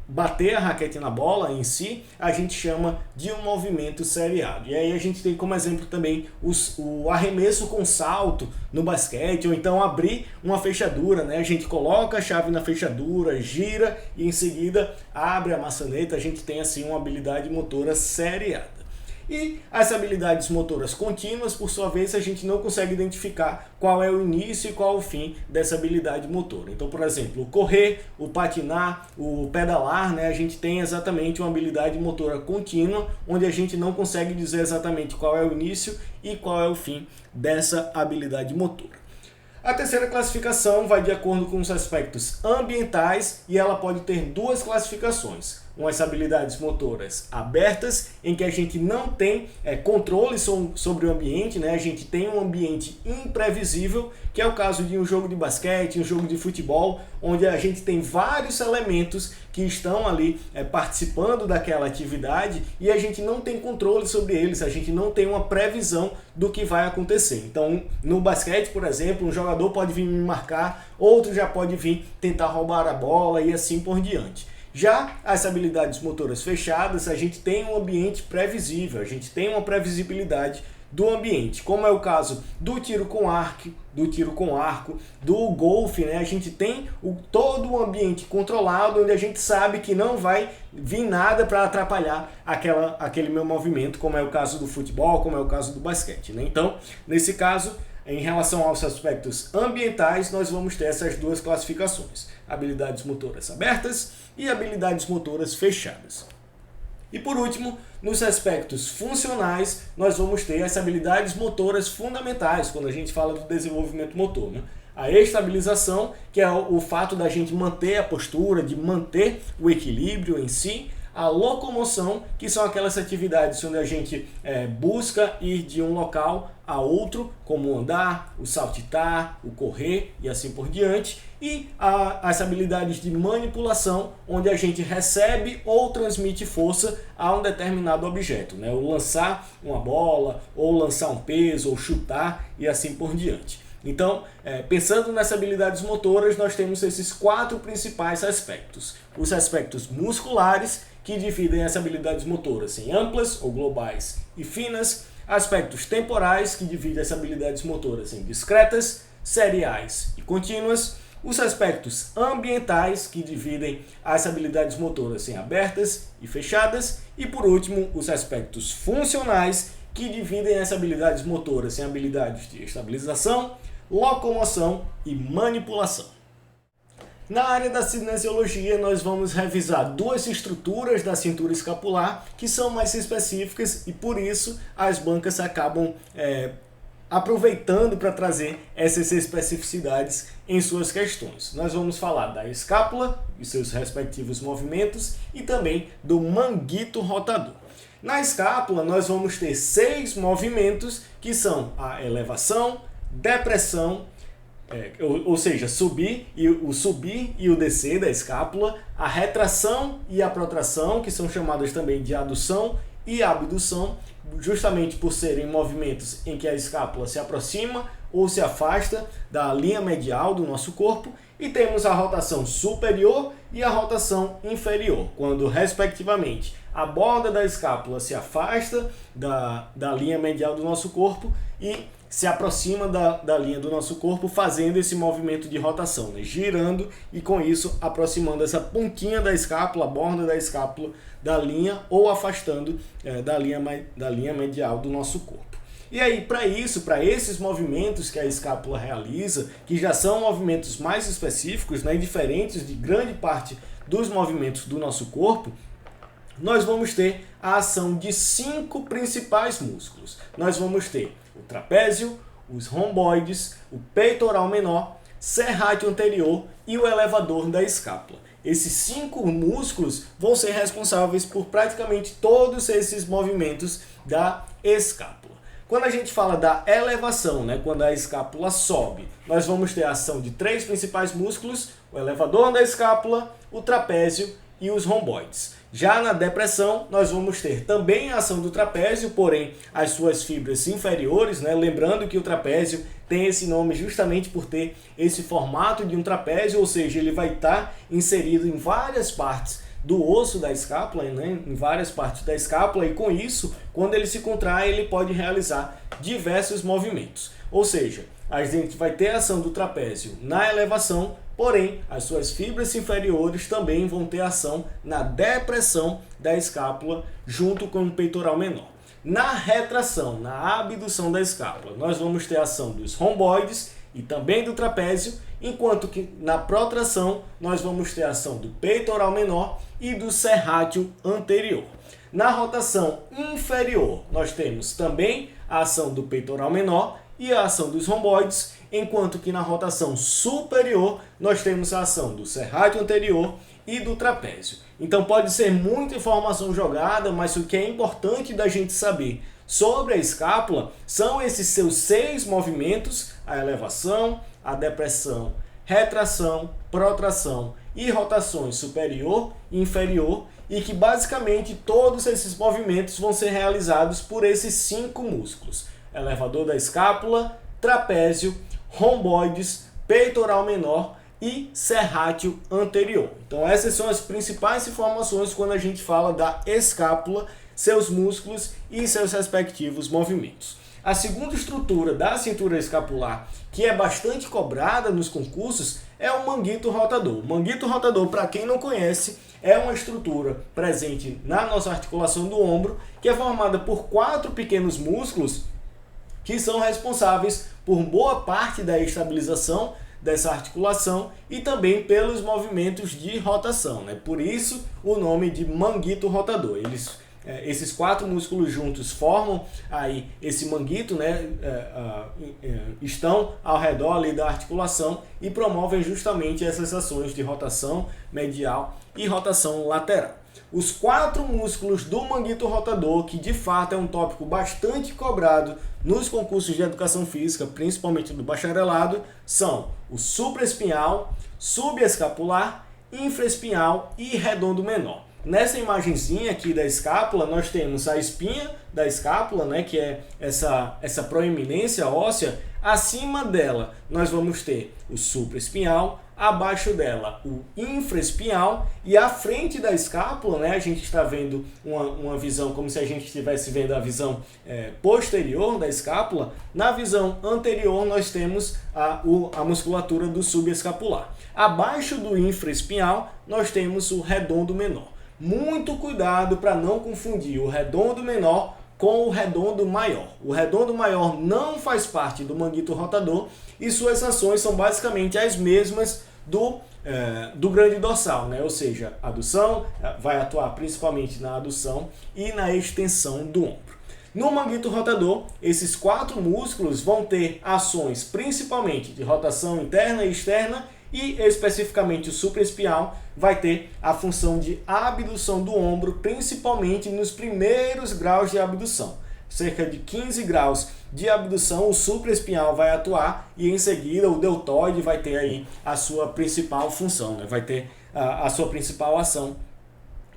Speaker 1: bater a raquete na bola em si, a gente chama de um movimento seriado. E aí a gente tem como exemplo também o arremesso com salto no basquete, ou então abrir uma fechadura, né? A gente coloca a chave na fechadura, gira e em seguida abre a maçaneta, a gente tem assim uma habilidade motora seriada. E as habilidades motoras contínuas, por sua vez, a gente não consegue identificar qual é o início e qual é o fim dessa habilidade motora. Então, por exemplo, o correr, o patinar, o pedalar, né, a gente tem exatamente uma habilidade motora contínua, onde a gente não consegue dizer exatamente qual é o início e qual é o fim dessa habilidade motora. A terceira classificação vai de acordo com os aspectos ambientais e ela pode ter duas classificações. Umas habilidades motoras abertas, em que a gente não tem controle sobre o ambiente, né? A gente tem um ambiente imprevisível, que é o caso de um jogo de basquete, um jogo de futebol, onde a gente tem vários elementos que estão ali participando daquela atividade e a gente não tem controle sobre eles, a gente não tem uma previsão do que vai acontecer. Então, no basquete, por exemplo, um jogador pode vir me marcar, outro já pode vir tentar roubar a bola e assim por diante. Já as habilidades motoras fechadas, a gente tem um ambiente previsível, a gente tem uma previsibilidade do ambiente, como é o caso do tiro com arco, do golfe, né? A gente tem todo o ambiente controlado, onde a gente sabe que não vai vir nada para atrapalhar aquele meu movimento, como é o caso do futebol, como é o caso do basquete, né? Então, nesse caso, em relação aos aspectos ambientais, nós vamos ter essas duas classificações: habilidades motoras abertas e habilidades motoras fechadas. E por último, nos aspectos funcionais, nós vamos ter as habilidades motoras fundamentais, quando a gente fala do desenvolvimento motor, né? A estabilização, que é o fato da gente manter a postura, de manter o equilíbrio em si. A locomoção, que são aquelas atividades onde a gente busca ir de um local a outro, como o andar, o saltitar, o correr e assim por diante. E as habilidades de manipulação, onde a gente recebe ou transmite força a um determinado objeto, né? O lançar uma bola, ou lançar um peso, ou chutar e assim por diante. Então, pensando nas habilidades motoras, nós temos esses quatro principais aspectos. Os aspectos musculares, que dividem as habilidades motoras em amplas ou globais e finas. Aspectos temporais, que dividem as habilidades motoras em discretas, seriais e contínuas. Os aspectos ambientais, que dividem as habilidades motoras em abertas e fechadas. E por último, os aspectos funcionais, que dividem as habilidades motoras em habilidades de estabilização, locomoção e manipulação. Na área da cinesiologia, nós vamos revisar duas estruturas da cintura escapular que são mais específicas e por isso as bancas acabam aproveitando para trazer essas especificidades em suas questões. Nós vamos falar da escápula e seus respectivos movimentos e também do manguito rotador. Na escápula, nós vamos ter 6 movimentos que são a elevação, depressão, ou seja, subir e o descer da escápula, a retração e a protração, que são chamadas também de adução e abdução, justamente por serem movimentos em que a escápula se aproxima ou se afasta da linha medial do nosso corpo. E temos a rotação superior e a rotação inferior, quando, respectivamente, a borda da escápula se afasta da linha medial do nosso corpo e se aproxima da linha do nosso corpo, fazendo esse movimento de rotação, né? Girando e com isso aproximando essa pontinha da escápula, a borda da escápula da linha ou afastando da linha medial do nosso corpo. E aí, para esses movimentos que a escápula realiza, que já são movimentos mais específicos, né, diferentes de grande parte dos movimentos do nosso corpo, nós vamos ter a ação de 5 principais músculos. Nós vamos ter o trapézio, os romboides, o peitoral menor, serrátil anterior e o elevador da escápula. esses 5 músculos vão ser responsáveis por praticamente todos esses movimentos da escápula. Quando a gente fala da elevação, né, quando a escápula sobe, nós vamos ter a ação de 3 principais músculos, o elevador da escápula, o trapézio e os romboides. Já na depressão, nós vamos ter também a ação do trapézio, porém as suas fibras inferiores, né? Lembrando que o trapézio tem esse nome justamente por ter esse formato de um trapézio, ou seja, ele vai estar inserido em várias partes do osso da escápula, né? Em várias partes da escápula, e com isso, quando ele se contrai, ele pode realizar diversos movimentos. Ou seja, a gente vai ter a ação do trapézio na elevação, porém, as suas fibras inferiores também vão ter ação na depressão da escápula junto com o peitoral menor. Na retração, na abdução da escápula, nós vamos ter a ação dos romboides e também do trapézio, enquanto que na protração nós vamos ter a ação do peitoral menor e do serrátil anterior. Na rotação inferior, nós temos também a ação do peitoral menor e a ação dos romboides, enquanto que na rotação superior nós temos a ação do serrátil anterior e do trapézio. Então pode ser muita informação jogada, mas o que é importante da gente saber sobre a escápula são esses seus 6 movimentos: a elevação, a depressão, retração, protração e rotações superior e inferior, e que basicamente todos esses movimentos vão ser realizados por esses 5 músculos: elevador da escápula, trapézio, romboides, peitoral menor e serrátil anterior. Então essas são as principais informações quando a gente fala da escápula, seus músculos e seus respectivos movimentos. A segunda estrutura da cintura escapular, que é bastante cobrada nos concursos, é o manguito rotador. O manguito rotador, para quem não conhece, é uma estrutura presente na nossa articulação do ombro, que é formada por 4 pequenos músculos que são responsáveis por boa parte da estabilização dessa articulação e também pelos movimentos de rotação, né? Por isso o nome de manguito rotador. Esses 4 músculos juntos formam aí esse manguito, né? Estão ao redor ali da articulação e promovem justamente essas ações de rotação medial e rotação lateral. Os 4 músculos do manguito rotador, que de fato é um tópico bastante cobrado nos concursos de educação física, principalmente do bacharelado, são o supraespinhal, subescapular, infraespinhal e redondo menor. Nessa imagenzinha aqui da escápula, nós temos a espinha da escápula, né, que é essa proeminência óssea. Acima dela, nós vamos ter o supraespinhal, abaixo dela o infraespinhal, e à frente da escápula, né, a gente está vendo uma visão como se a gente estivesse vendo a visão posterior da escápula. Na visão anterior nós temos a musculatura do subescapular. Abaixo do infraespinhal nós temos o redondo menor. Muito cuidado para não confundir o redondo menor com o redondo maior. O redondo maior não faz parte do manguito rotador e suas ações são basicamente as mesmas do grande dorsal, né? Ou seja, a adução vai atuar principalmente na adução e na extensão do ombro. No manguito rotador, esses 4 músculos vão ter ações principalmente de rotação interna e externa, e especificamente o supraespinhal vai ter a função de abdução do ombro, principalmente nos primeiros graus de abdução. Cerca de 15 graus de abdução, o supraespinhal vai atuar e em seguida o deltoide vai ter aí a sua principal função, né? Vai ter a sua principal ação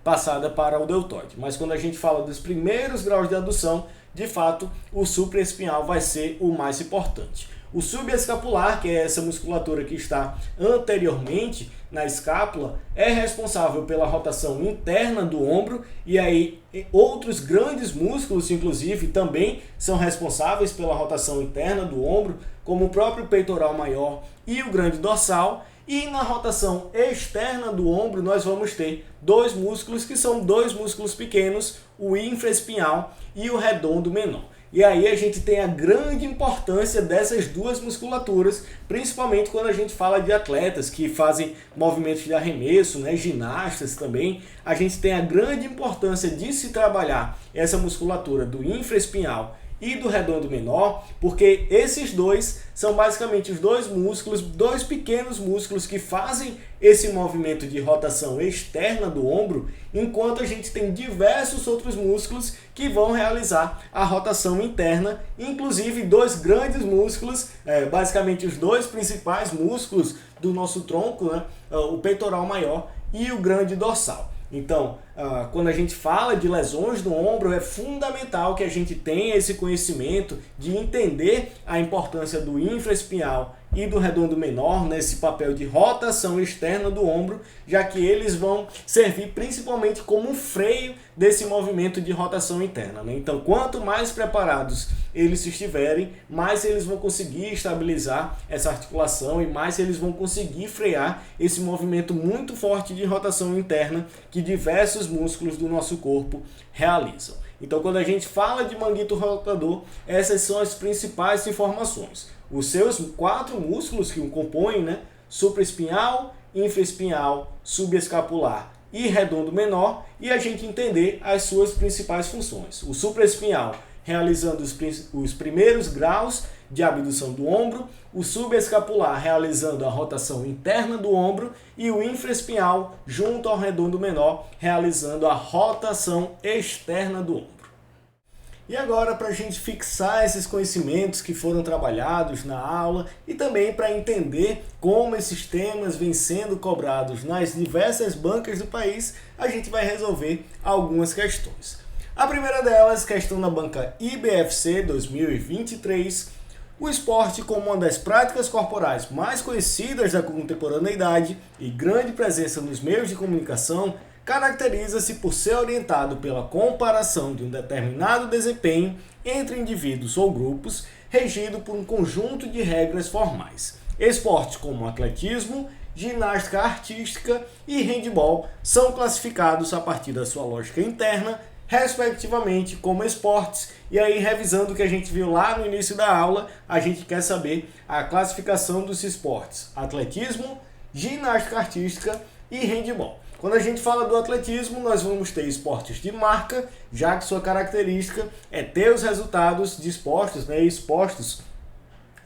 Speaker 1: passada para o deltoide. Mas quando a gente fala dos primeiros graus de adução, de fato, o supraespinhal vai ser o mais importante. O subescapular, que é essa musculatura que está anteriormente na escápula, é responsável pela rotação interna do ombro, e aí outros grandes músculos, inclusive, também são responsáveis pela rotação interna do ombro, como o próprio peitoral maior e o grande dorsal. E na rotação externa do ombro nós vamos ter 2 músculos que são 2 músculos pequenos, o infraespinhal e o redondo menor. E aí a gente tem a grande importância dessas 2 musculaturas, principalmente quando a gente fala de atletas que fazem movimentos de arremesso, né, ginastas também. A gente tem a grande importância de se trabalhar essa musculatura do infraespinhal e do redondo menor, porque esses dois são basicamente os dois músculos, dois pequenos músculos que fazem esse movimento de rotação externa do ombro, enquanto a gente tem diversos outros músculos que vão realizar a rotação interna, inclusive dois grandes músculos, basicamente os dois principais músculos do nosso tronco, né? O peitoral maior e o grande dorsal. Então, quando a gente fala de lesões do ombro, é fundamental que a gente tenha esse conhecimento de entender a importância do infraespinhal e do redondo menor nesse papel de rotação externa do ombro, já que eles vão servir principalmente como um freio desse movimento de rotação interna, né? Então, quanto mais preparados eles estiverem, mais eles vão conseguir estabilizar essa articulação e mais eles vão conseguir frear esse movimento muito forte de rotação interna que diversos músculos do nosso corpo realizam. Então, quando a gente fala de manguito rotador, essas são as principais informações. Os seus 4 músculos que o compõem, né? Supraespinhal, infraespinhal, subescapular e redondo menor, e a gente entender as suas principais funções. O supraespinhal realizando os primeiros graus de abdução do ombro, o subescapular realizando a rotação interna do ombro e o infraespinhal junto ao redondo menor realizando a rotação externa do ombro. E agora, para a gente fixar esses conhecimentos que foram trabalhados na aula e também para entender como esses temas vêm sendo cobrados nas diversas bancas do país, a gente vai resolver algumas questões. A primeira delas, questão na banca IBFC 2023, o esporte como uma das práticas corporais mais conhecidas da contemporaneidade e grande presença nos meios de comunicação, caracteriza-se por ser orientado pela comparação de um determinado desempenho entre indivíduos ou grupos, regido por um conjunto de regras formais. Esportes como atletismo, ginástica artística e handebol são classificados a partir da sua lógica interna, respectivamente como esportes. E aí, revisando o que a gente viu lá no início da aula, a gente quer saber a classificação dos esportes: atletismo, ginástica artística e handebol. Quando a gente fala do atletismo, nós vamos ter esportes de marca, já que sua característica é ter os resultados dispostos, expostos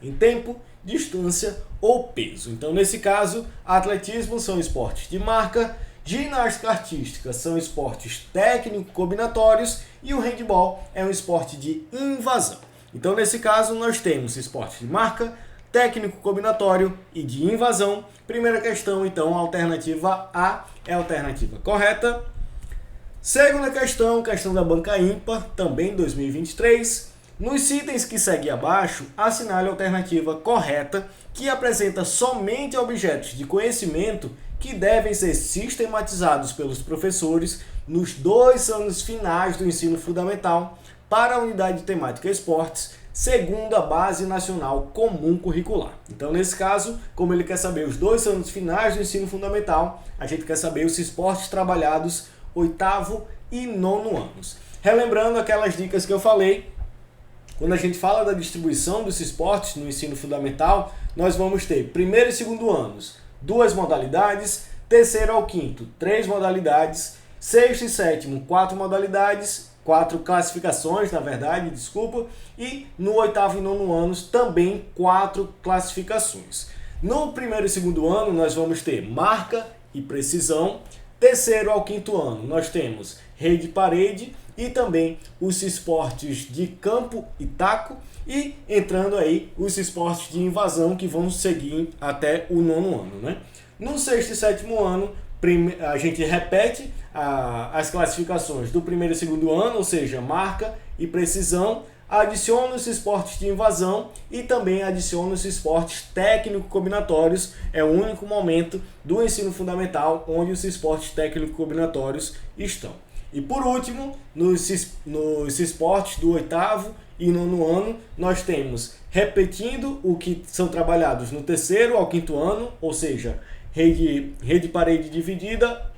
Speaker 1: em tempo, distância ou peso. Então, nesse caso, atletismo são esportes de marca, ginástica artística são esportes técnico-combinatórios e o handebol é um esporte de invasão. Então, nesse caso, nós temos esportes de marca, técnico-combinatório e de invasão. Primeira questão, então, a alternativa A é a alternativa correta. Segunda questão, questão da banca ímpar, também 2023. Nos itens que seguem abaixo, assinale a alternativa correta, que apresenta somente objetos de conhecimento que devem ser sistematizados pelos professores nos 2 anos finais do ensino fundamental para a unidade temática esportes, segundo a Base Nacional Comum Curricular. Então, nesse caso, como ele quer saber os 2 anos finais do ensino fundamental, a gente quer saber os esportes trabalhados 8º e 9º anos. Relembrando aquelas dicas que eu falei, quando a gente fala da distribuição dos esportes no ensino fundamental, nós vamos ter 1º e 2º anos 2 modalidades, 3º ao 5º 3 modalidades, 6º e 7º 4 modalidades, 4 classificações, na verdade, e no 8º e 9º anos também 4 classificações. No 1º e 2º ano nós vamos ter marca e precisão, 3º ao 5º ano nós temos rede e parede e também os esportes de campo e taco e entrando aí os esportes de invasão que vão seguir até o 9º ano, né? No 6º e 7º ano a gente repete as classificações do 1º e 2º ano, ou seja, marca e precisão, adiciona os esportes de invasão e também adiciona os esportes técnico-combinatórios. É o único momento do ensino fundamental onde os esportes técnico-combinatórios estão. E por último, nos esportes do 8º e 9º ano, nós temos repetindo o que são trabalhados no 3º ao 5º ano, ou seja, rede parede dividida,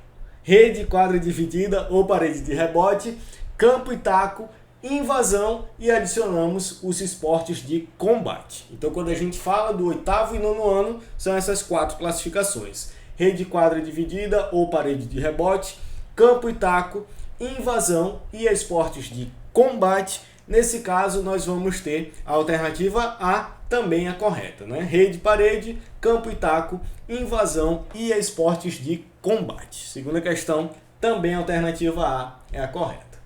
Speaker 1: rede quadra dividida ou parede de rebote, campo e taco, invasão e adicionamos os esportes de combate. Então, quando a gente fala do 8º e 9º ano, são essas 4 classificações: rede quadra dividida ou parede de rebote, campo e taco, invasão e esportes de combate. Nesse caso, nós vamos ter a alternativa A, também a correta, né? Rede, parede, campo e taco, invasão e esportes de combate. Segunda questão, também a alternativa A é a correta.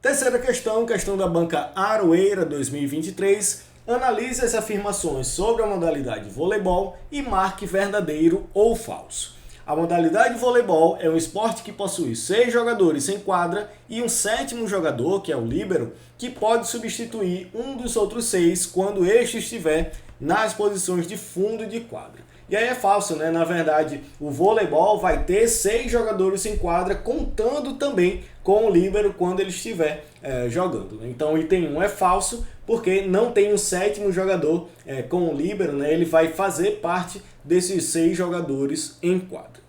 Speaker 1: Terceira questão, questão da banca Aroeira 2023. Analise as afirmações sobre a modalidade voleibol e marque verdadeiro ou falso. A modalidade voleibol é um esporte que possui 6 jogadores em quadra e um 7º jogador, que é o líbero, que pode substituir um dos outros 6 quando este estiver nas posições de fundo de quadra. E aí é falso, né? Na verdade, o voleibol vai ter 6 jogadores em quadra, contando também com o líbero quando ele estiver jogando. Então o item 1 é falso, porque não tem um 7º jogador com o líbero, né? Ele vai fazer parte desses 6 jogadores em quadra.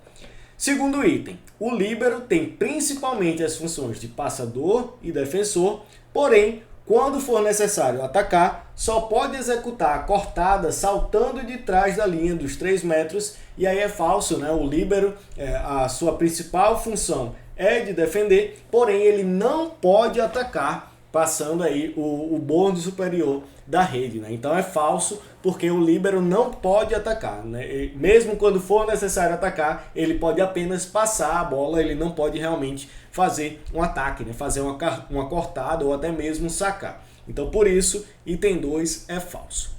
Speaker 1: Segundo item, o líbero tem principalmente as funções de passador e defensor, porém, quando for necessário atacar, só pode executar a cortada saltando de trás da linha dos 3 metros, e aí é falso, né? O líbero, a sua principal função é de defender, porém ele não pode atacar passando aí o bordo superior da rede, né? Então é falso, porque o líbero não pode atacar, né? E mesmo quando for necessário atacar, ele pode apenas passar a bola, ele não pode realmente fazer um ataque, né? Fazer uma cortada ou até mesmo sacar. Então por isso, item 2 é falso.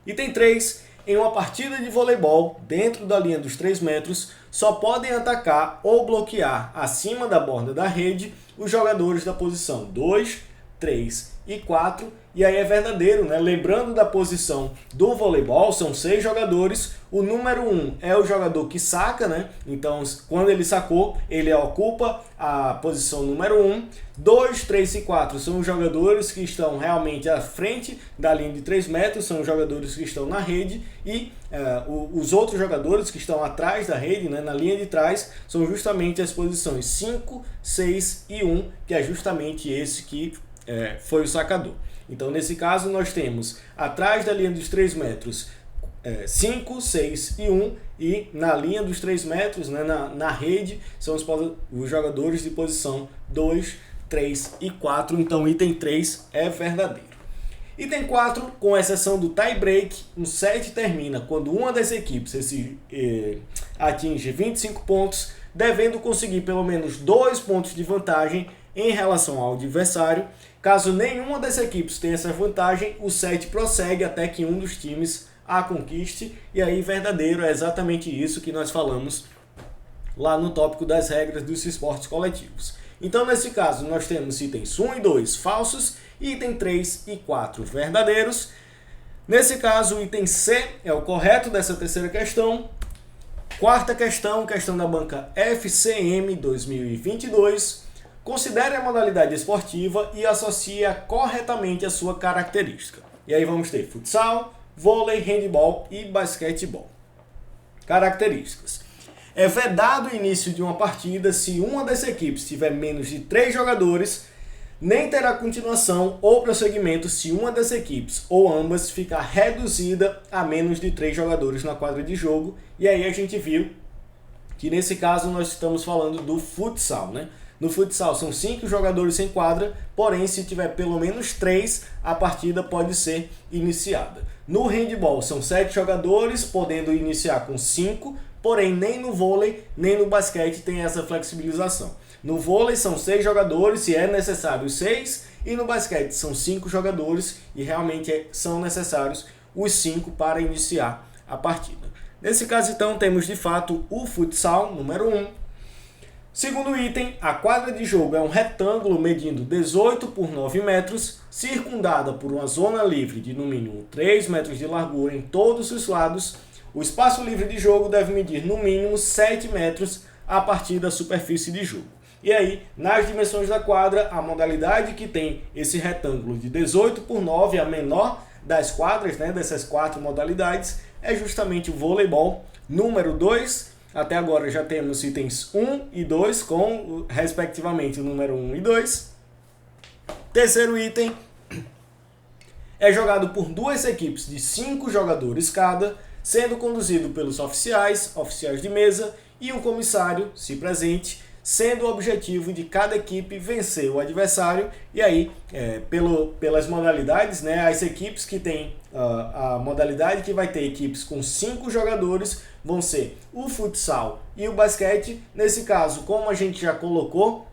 Speaker 1: Item 3, em uma partida de voleibol, dentro da linha dos 3 metros, só podem atacar ou bloquear acima da borda da rede os jogadores da posição 2, 3 e 4, e aí é verdadeiro, né? Lembrando da posição do voleibol, são 6 jogadores, o número 1 é o jogador que saca, né? Então, quando ele sacou, ele ocupa a posição número 1, 2, 3 e 4 são os jogadores que estão realmente à frente da linha de 3 metros, são os jogadores que estão na rede, e os outros jogadores que estão atrás da rede, né, na linha de trás, são justamente as posições 5, 6 e 1, que é justamente esse que foi o sacador. Então, nesse caso, nós temos atrás da linha dos 3 metros 5, 6 e 1, e na linha dos 3 metros, né, na rede, são os jogadores de posição 2, 3 e 4. Então, item 3 é verdadeiro. Item 4, com exceção do tie break, um set termina quando uma das equipes atinge 25 pontos, devendo conseguir pelo menos 2 pontos de vantagem em relação ao adversário. Caso nenhuma das equipes tenha essa vantagem, o set prossegue até que um dos times a conquiste, e aí verdadeiro é exatamente isso que nós falamos lá no tópico das regras dos esportes coletivos. Então, nesse caso, nós temos itens 1 e 2 falsos, item 3 e 4 verdadeiros. Nesse caso, o item C é o correto dessa terceira questão. Quarta questão, questão da banca FCM 2022. Considere a modalidade esportiva e associe corretamente a sua característica. E aí vamos ter futsal, vôlei, handebol e basquetebol. Características. É vedado o início de uma partida se uma das equipes tiver menos de 3 jogadores, nem terá continuação ou prosseguimento se uma das equipes ou ambas ficar reduzida a menos de 3 jogadores na quadra de jogo. E aí a gente viu que nesse caso nós estamos falando do futsal, né? No futsal são 5 jogadores em quadra, porém se tiver pelo menos 3, a partida pode ser iniciada. No handebol são 7 jogadores, podendo iniciar com 5, porém nem no vôlei nem no basquete tem essa flexibilização. No vôlei são 6 jogadores, se é necessário 6, e no basquete são 5 jogadores e realmente são necessários os 5 para iniciar a partida. Nesse caso então temos de fato o futsal, número 1. Segundo item, a quadra de jogo é um retângulo medindo 18 por 9 metros, circundada por uma zona livre de no mínimo 3 metros de largura em todos os lados. O espaço livre de jogo deve medir no mínimo 7 metros a partir da superfície de jogo. E aí, nas dimensões da quadra, a modalidade que tem esse retângulo de 18 por 9, a menor das quadras, né, dessas 4 modalidades, é justamente o voleibol. Número 2, até agora já temos itens 1 e 2, com respectivamente o número 1 e 2. Terceiro item, é jogado por 2 equipes de 5 jogadores cada, sendo conduzido pelos oficiais de mesa e um comissário, se presente,
Speaker 2: sendo o objetivo de cada equipe vencer o adversário. E aí, pelas modalidades, né, as equipes que têm a modalidade que vai ter equipes com 5 jogadores vão ser o futsal e o basquete. Nesse caso, como a gente já colocou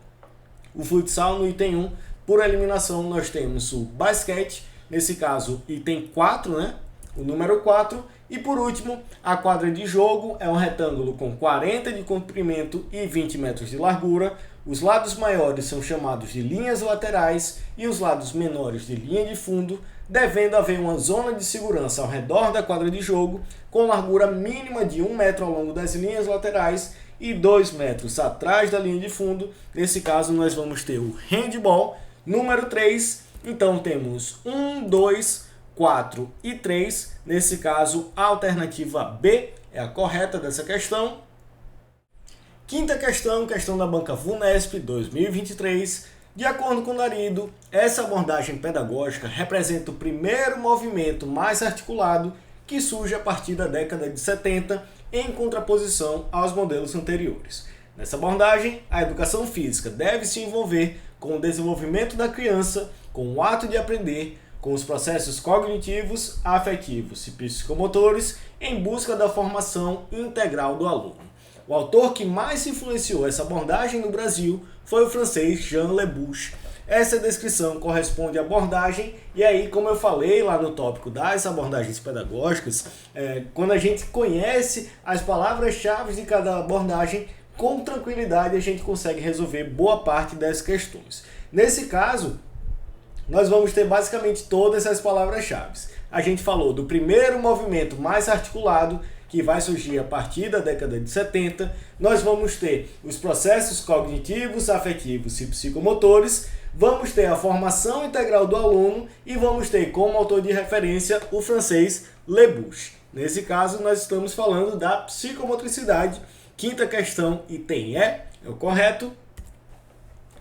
Speaker 2: o futsal no item 1, por eliminação nós temos o basquete, nesse caso item 4, né, o número 4. E por último, a quadra de jogo é um retângulo com 40 de comprimento e 20 metros de largura. Os lados maiores são chamados de linhas laterais e os lados menores de linha de fundo, devendo haver uma zona de segurança ao redor da quadra de jogo, com largura mínima de 1 metro ao longo das linhas laterais e 2 metros atrás da linha de fundo. Nesse caso, nós vamos ter o handball, número 3. Então, temos 1, 2, 4 e 3. Nesse caso, a alternativa B é a correta dessa questão. Quinta questão, questão da banca VUNESP 2023. De acordo com Larido, essa abordagem pedagógica representa o primeiro movimento mais articulado que surge a partir da década de 70, em contraposição aos modelos anteriores. Nessa abordagem, a educação física deve se envolver com o desenvolvimento da criança, com o ato de aprender, com os processos cognitivos, afetivos e psicomotores, em busca da formação integral do aluno. O autor que mais influenciou essa abordagem no Brasil foi o francês Jean Lebouche. Essa descrição corresponde à abordagem, e aí, como eu falei lá no tópico das abordagens pedagógicas, quando a gente conhece as palavras-chave de cada abordagem, com tranquilidade a gente consegue resolver boa parte das questões. Nesse caso, nós vamos ter basicamente todas as palavras-chave. A gente falou do primeiro movimento mais articulado, que vai surgir a partir da década de 70. Nós vamos ter os processos cognitivos, afetivos e psicomotores. Vamos ter a formação integral do aluno e vamos ter como autor de referência o francês Lebouche. Nesse caso, nós estamos falando da psicomotricidade. Quinta questão, item E, é o correto.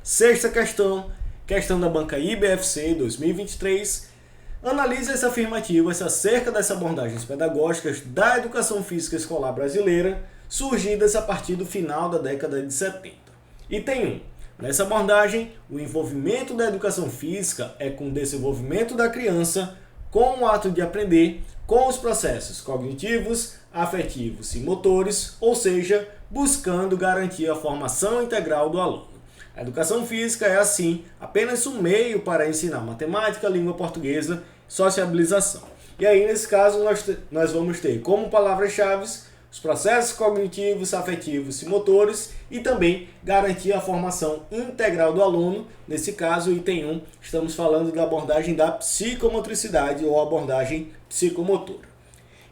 Speaker 2: Sexta questão, questão da banca IBFC 2023. Analise as afirmativas acerca das abordagens pedagógicas da educação física escolar brasileira, surgidas a partir do final da década de 70. Item 1. Nessa abordagem, o envolvimento da educação física é com o desenvolvimento da criança, com o ato de aprender, com os processos cognitivos, afetivos e motores, ou seja, buscando garantir a formação integral do aluno. A educação física é, assim, apenas um meio para ensinar matemática, língua portuguesa, sociabilização. E aí, nesse caso, nós vamos ter como palavras-chave os processos cognitivos, afetivos e motores e também garantir a formação integral do aluno. Nesse caso, item 1, estamos falando da abordagem da psicomotricidade ou abordagem psicomotora.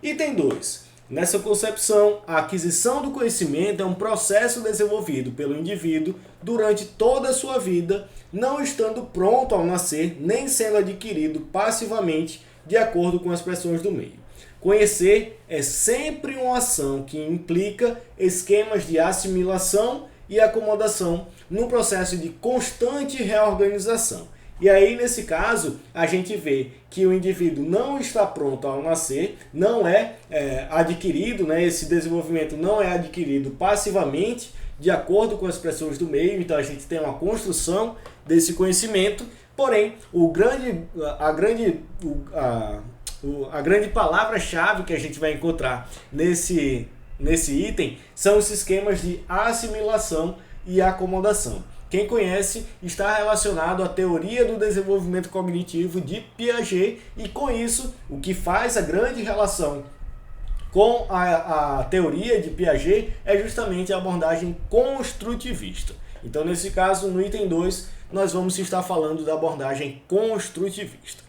Speaker 2: Item 2. Nessa concepção, a aquisição do conhecimento é um processo desenvolvido pelo indivíduo durante toda a sua vida, não estando pronto ao nascer, nem sendo adquirido passivamente de acordo com as pressões do meio. Conhecer é sempre uma ação que implica esquemas de assimilação e acomodação num processo de constante reorganização. E aí, nesse caso, a gente vê que o indivíduo não está pronto ao nascer, não é adquirido, né? Esse desenvolvimento não é adquirido passivamente, de acordo com as pressões do meio, então a gente tem uma construção desse conhecimento, porém, a grande palavra-chave que a gente vai encontrar nesse item são os esquemas de assimilação e acomodação. Quem conhece está relacionado à teoria do desenvolvimento cognitivo de Piaget e, com isso, o que faz a grande relação com a teoria de Piaget é justamente a abordagem construtivista. Então, nesse caso, no item 2, nós vamos estar falando da abordagem construtivista.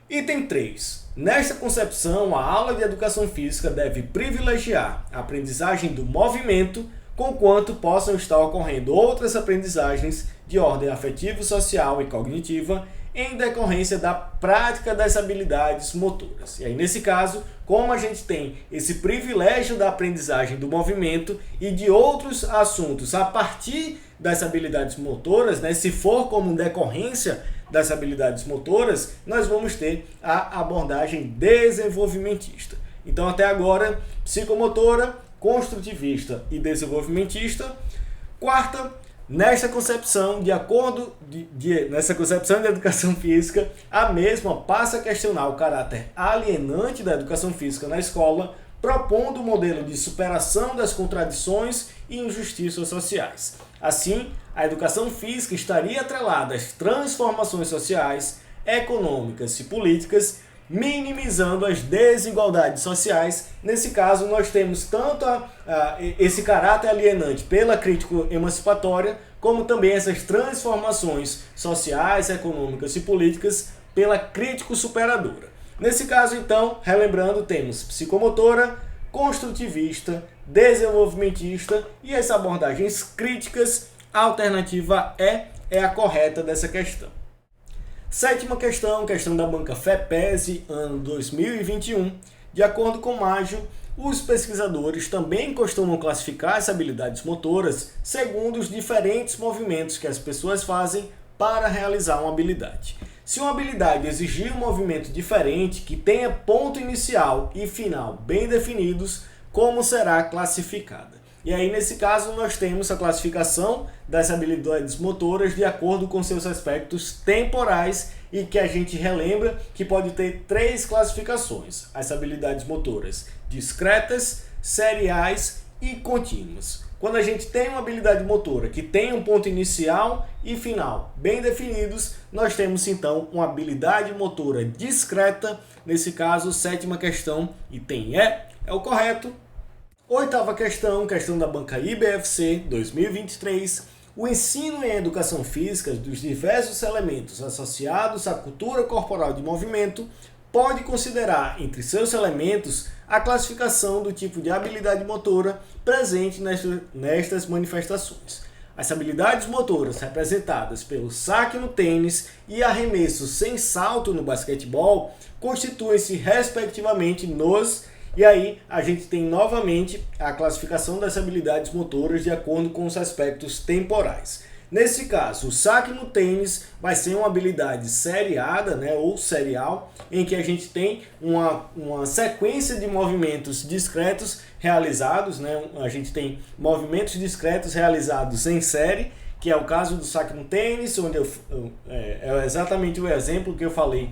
Speaker 2: Item 3. Nesta concepção, a aula de educação física deve privilegiar a aprendizagem do movimento, conquanto possam estar ocorrendo outras aprendizagens de ordem afetivo-social e cognitiva em decorrência da prática das habilidades motoras. E aí, nesse caso, como a gente tem esse privilégio da aprendizagem do movimento e de outros assuntos a partir das habilidades motoras, né, se for como decorrência das habilidades motoras, nós vamos ter a abordagem desenvolvimentista. Então, até agora, psicomotora, construtivista e desenvolvimentista. Quarta, nessa concepção de educação física, a mesma passa a questionar o caráter alienante da educação física na escola, propondo um modelo de superação das contradições e injustiças sociais. Assim, a educação física estaria atrelada às transformações sociais, econômicas e políticas, minimizando as desigualdades sociais. Nesse caso, nós temos tanto esse caráter alienante pela crítico-emancipatória, como também essas transformações sociais, econômicas e políticas pela crítico-superadora. Nesse caso, então, relembrando, temos psicomotora, construtivista, desenvolvimentista e as abordagens críticas. A alternativa é a correta dessa questão. Sétima questão da banca FEPESE, ano 2021. De acordo com Maggio, os pesquisadores também costumam classificar as habilidades motoras segundo os diferentes movimentos que as pessoas fazem para realizar uma habilidade. Se uma habilidade exigir um movimento diferente, que tenha ponto inicial e final bem definidos, como será classificada? E aí, nesse caso, nós temos a classificação das habilidades motoras de acordo com seus aspectos temporais e que a gente relembra que pode ter 3 classificações: as habilidades motoras discretas, seriais e contínuas. Quando a gente tem uma habilidade motora que tem um ponto inicial e final bem definidos, nós temos então uma habilidade motora discreta. Nesse caso, sétima questão, item é o correto. Oitava questão da banca IBFC 2023. O ensino em educação física dos diversos elementos associados à cultura corporal de movimento pode considerar entre seus elementos a classificação do tipo de habilidade motora presente nestas manifestações. As habilidades motoras representadas pelo saque no tênis e arremesso sem salto no basquetebol constituem-se respectivamente nos... E aí a gente tem novamente a classificação das habilidades motoras de acordo com os aspectos temporais. Nesse caso, o saque no tênis vai ser uma habilidade seriada, ou serial, em que a gente tem uma sequência de movimentos discretos realizados, A gente tem movimentos discretos realizados em série, que é o caso do saque no tênis, onde é exatamente o exemplo que eu falei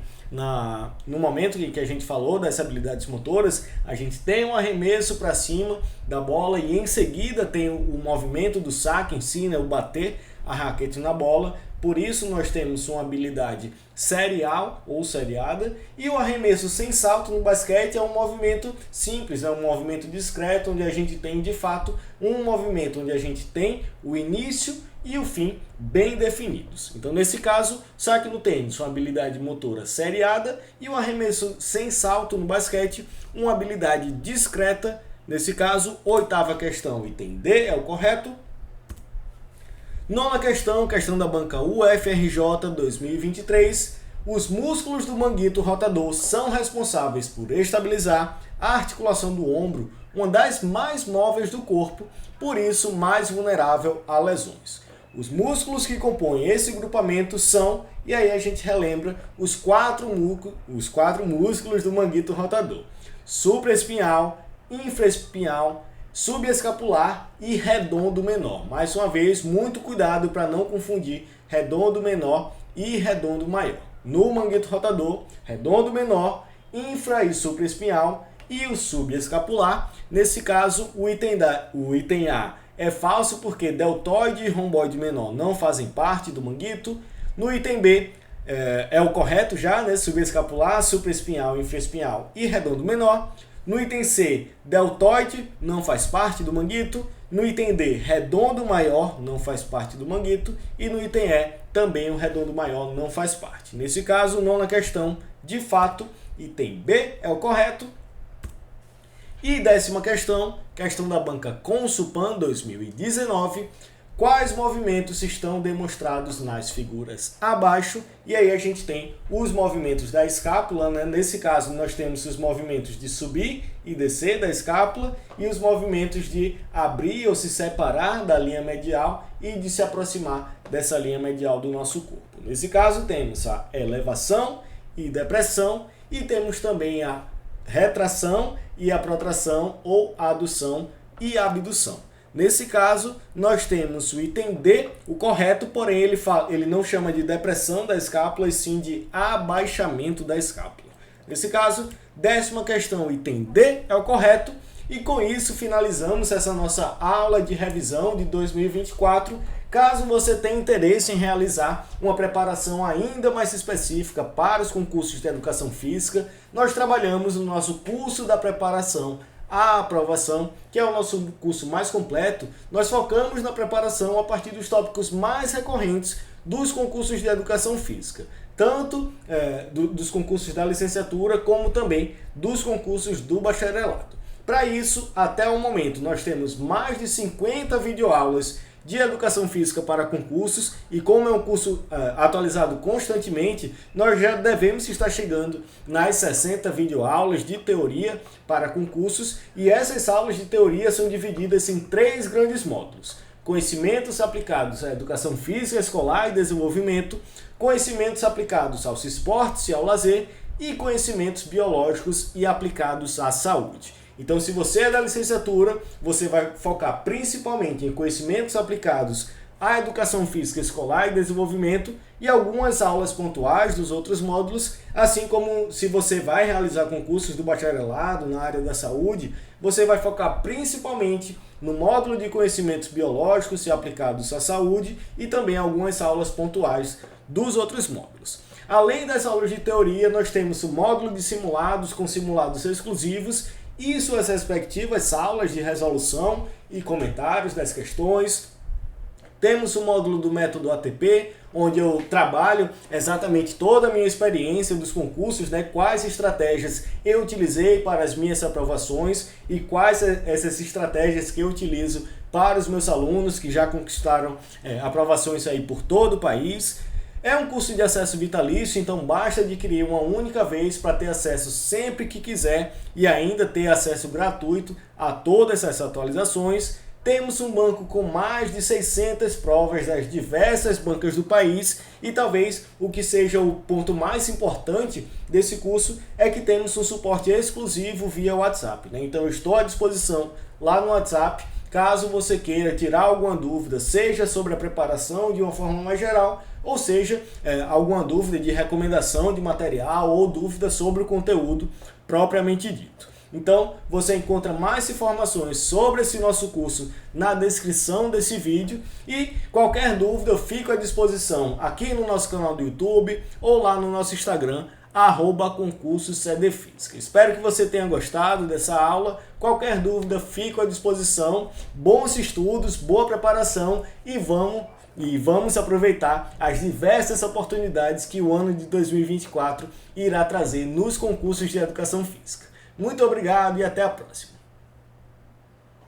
Speaker 2: no momento em que a gente falou das habilidades motoras. A gente tem um arremesso para cima da bola e em seguida tem o movimento do saque em si, o bater a raquete na bola. Por isso nós temos uma habilidade serial ou seriada, e o arremesso sem salto no basquete é um movimento simples, é um movimento discreto, onde a gente tem de fato um movimento onde a gente tem o início e o fim bem definidos. Então, nesse caso, saque no tênis, uma habilidade motora seriada, e o arremesso sem salto no basquete, uma habilidade discreta. Nesse caso, oitava questão, item D é o correto. Nona questão da banca UFRJ 2023. Os músculos do manguito rotador são responsáveis por estabilizar a articulação do ombro, uma das mais móveis do corpo, por isso mais vulnerável a lesões. Os músculos que compõem esse grupamento são, e aí a gente relembra, os quatro músculos do manguito rotador: supraespinhal, infraespinhal, subescapular e redondo menor. Mais uma vez, muito cuidado para não confundir redondo menor e redondo maior. No manguito rotador, redondo menor, infra e supraespinhal e o subescapular. Nesse caso, o item A é falso porque deltoide e romboide menor não fazem parte do manguito. No item B é o correto já, subescapular, supraespinhal, infraespinhal e redondo menor. No item C, deltoide não faz parte do manguito. No item D, redondo maior não faz parte do manguito. E no item E, também o redondo maior não faz parte. Nesse caso, nona questão, de fato, item B é o correto. E décima questão da banca Consupan 2019. Quais movimentos estão demonstrados nas figuras abaixo? E aí a gente tem os movimentos da escápula, Nesse caso nós temos os movimentos de subir e descer da escápula e os movimentos de abrir ou se separar da linha medial e de se aproximar dessa linha medial do nosso corpo. Nesse caso temos a elevação e depressão e temos também a retração e a protração ou adução e abdução. Nesse caso, nós temos o item D, o correto, porém ele não chama de depressão da escápula, e sim de abaixamento da escápula. Nesse caso, 10ª questão, item D é o correto. E com isso finalizamos essa nossa aula de revisão de 2024. Caso você tenha interesse em realizar uma preparação ainda mais específica para os concursos de educação física, nós trabalhamos no nosso curso da preparação à aprovação, que é o nosso curso mais completo. Nós focamos na preparação a partir dos tópicos mais recorrentes dos concursos de educação física, tanto dos concursos da licenciatura, como também dos concursos do bacharelado. Para isso, até o momento, nós temos mais de 50 videoaulas de educação física para concursos, e como é um curso atualizado constantemente, nós já devemos estar chegando nas 60 videoaulas de teoria para concursos, e essas aulas de teoria são divididas em 3 grandes módulos: conhecimentos aplicados à educação física escolar e desenvolvimento, conhecimentos aplicados aos esportes e ao lazer, e conhecimentos biológicos e aplicados à saúde. Então, se você é da licenciatura, você vai focar principalmente em conhecimentos aplicados à educação física escolar e desenvolvimento e algumas aulas pontuais dos outros módulos, assim como se você vai realizar concursos do bacharelado na área da saúde, você vai focar principalmente no módulo de conhecimentos biológicos e aplicados à saúde e também algumas aulas pontuais dos outros módulos. Além das aulas de teoria, nós temos o módulo de simulados com simulados exclusivos e suas respectivas aulas de resolução e comentários das questões. Temos o módulo do método ATP, onde eu trabalho exatamente toda a minha experiência dos concursos, quais estratégias eu utilizei para as minhas aprovações e quais essas estratégias que eu utilizo para os meus alunos que já conquistaram aprovações aí por todo o país. É um curso de acesso vitalício, então basta adquirir uma única vez para ter acesso sempre que quiser e ainda ter acesso gratuito a todas essas atualizações. Temos um banco com mais de 600 provas das diversas bancas do país e talvez o que seja o ponto mais importante desse curso é que temos um suporte exclusivo via WhatsApp. Então eu estou à disposição lá no WhatsApp, caso você queira tirar alguma dúvida, seja sobre a preparação de uma forma mais geral, ou seja, alguma dúvida de recomendação de material ou dúvida sobre o conteúdo propriamente dito. Então, você encontra mais informações sobre esse nosso curso na descrição desse vídeo e qualquer dúvida eu fico à disposição aqui no nosso canal do YouTube ou lá no nosso Instagram, @concursos-cdfísica. Espero que você tenha gostado dessa aula. Qualquer dúvida, fico à disposição. Bons estudos, boa preparação e vamos aproveitar as diversas oportunidades que o ano de 2024 irá trazer nos concursos de educação física. Muito obrigado e até a próxima.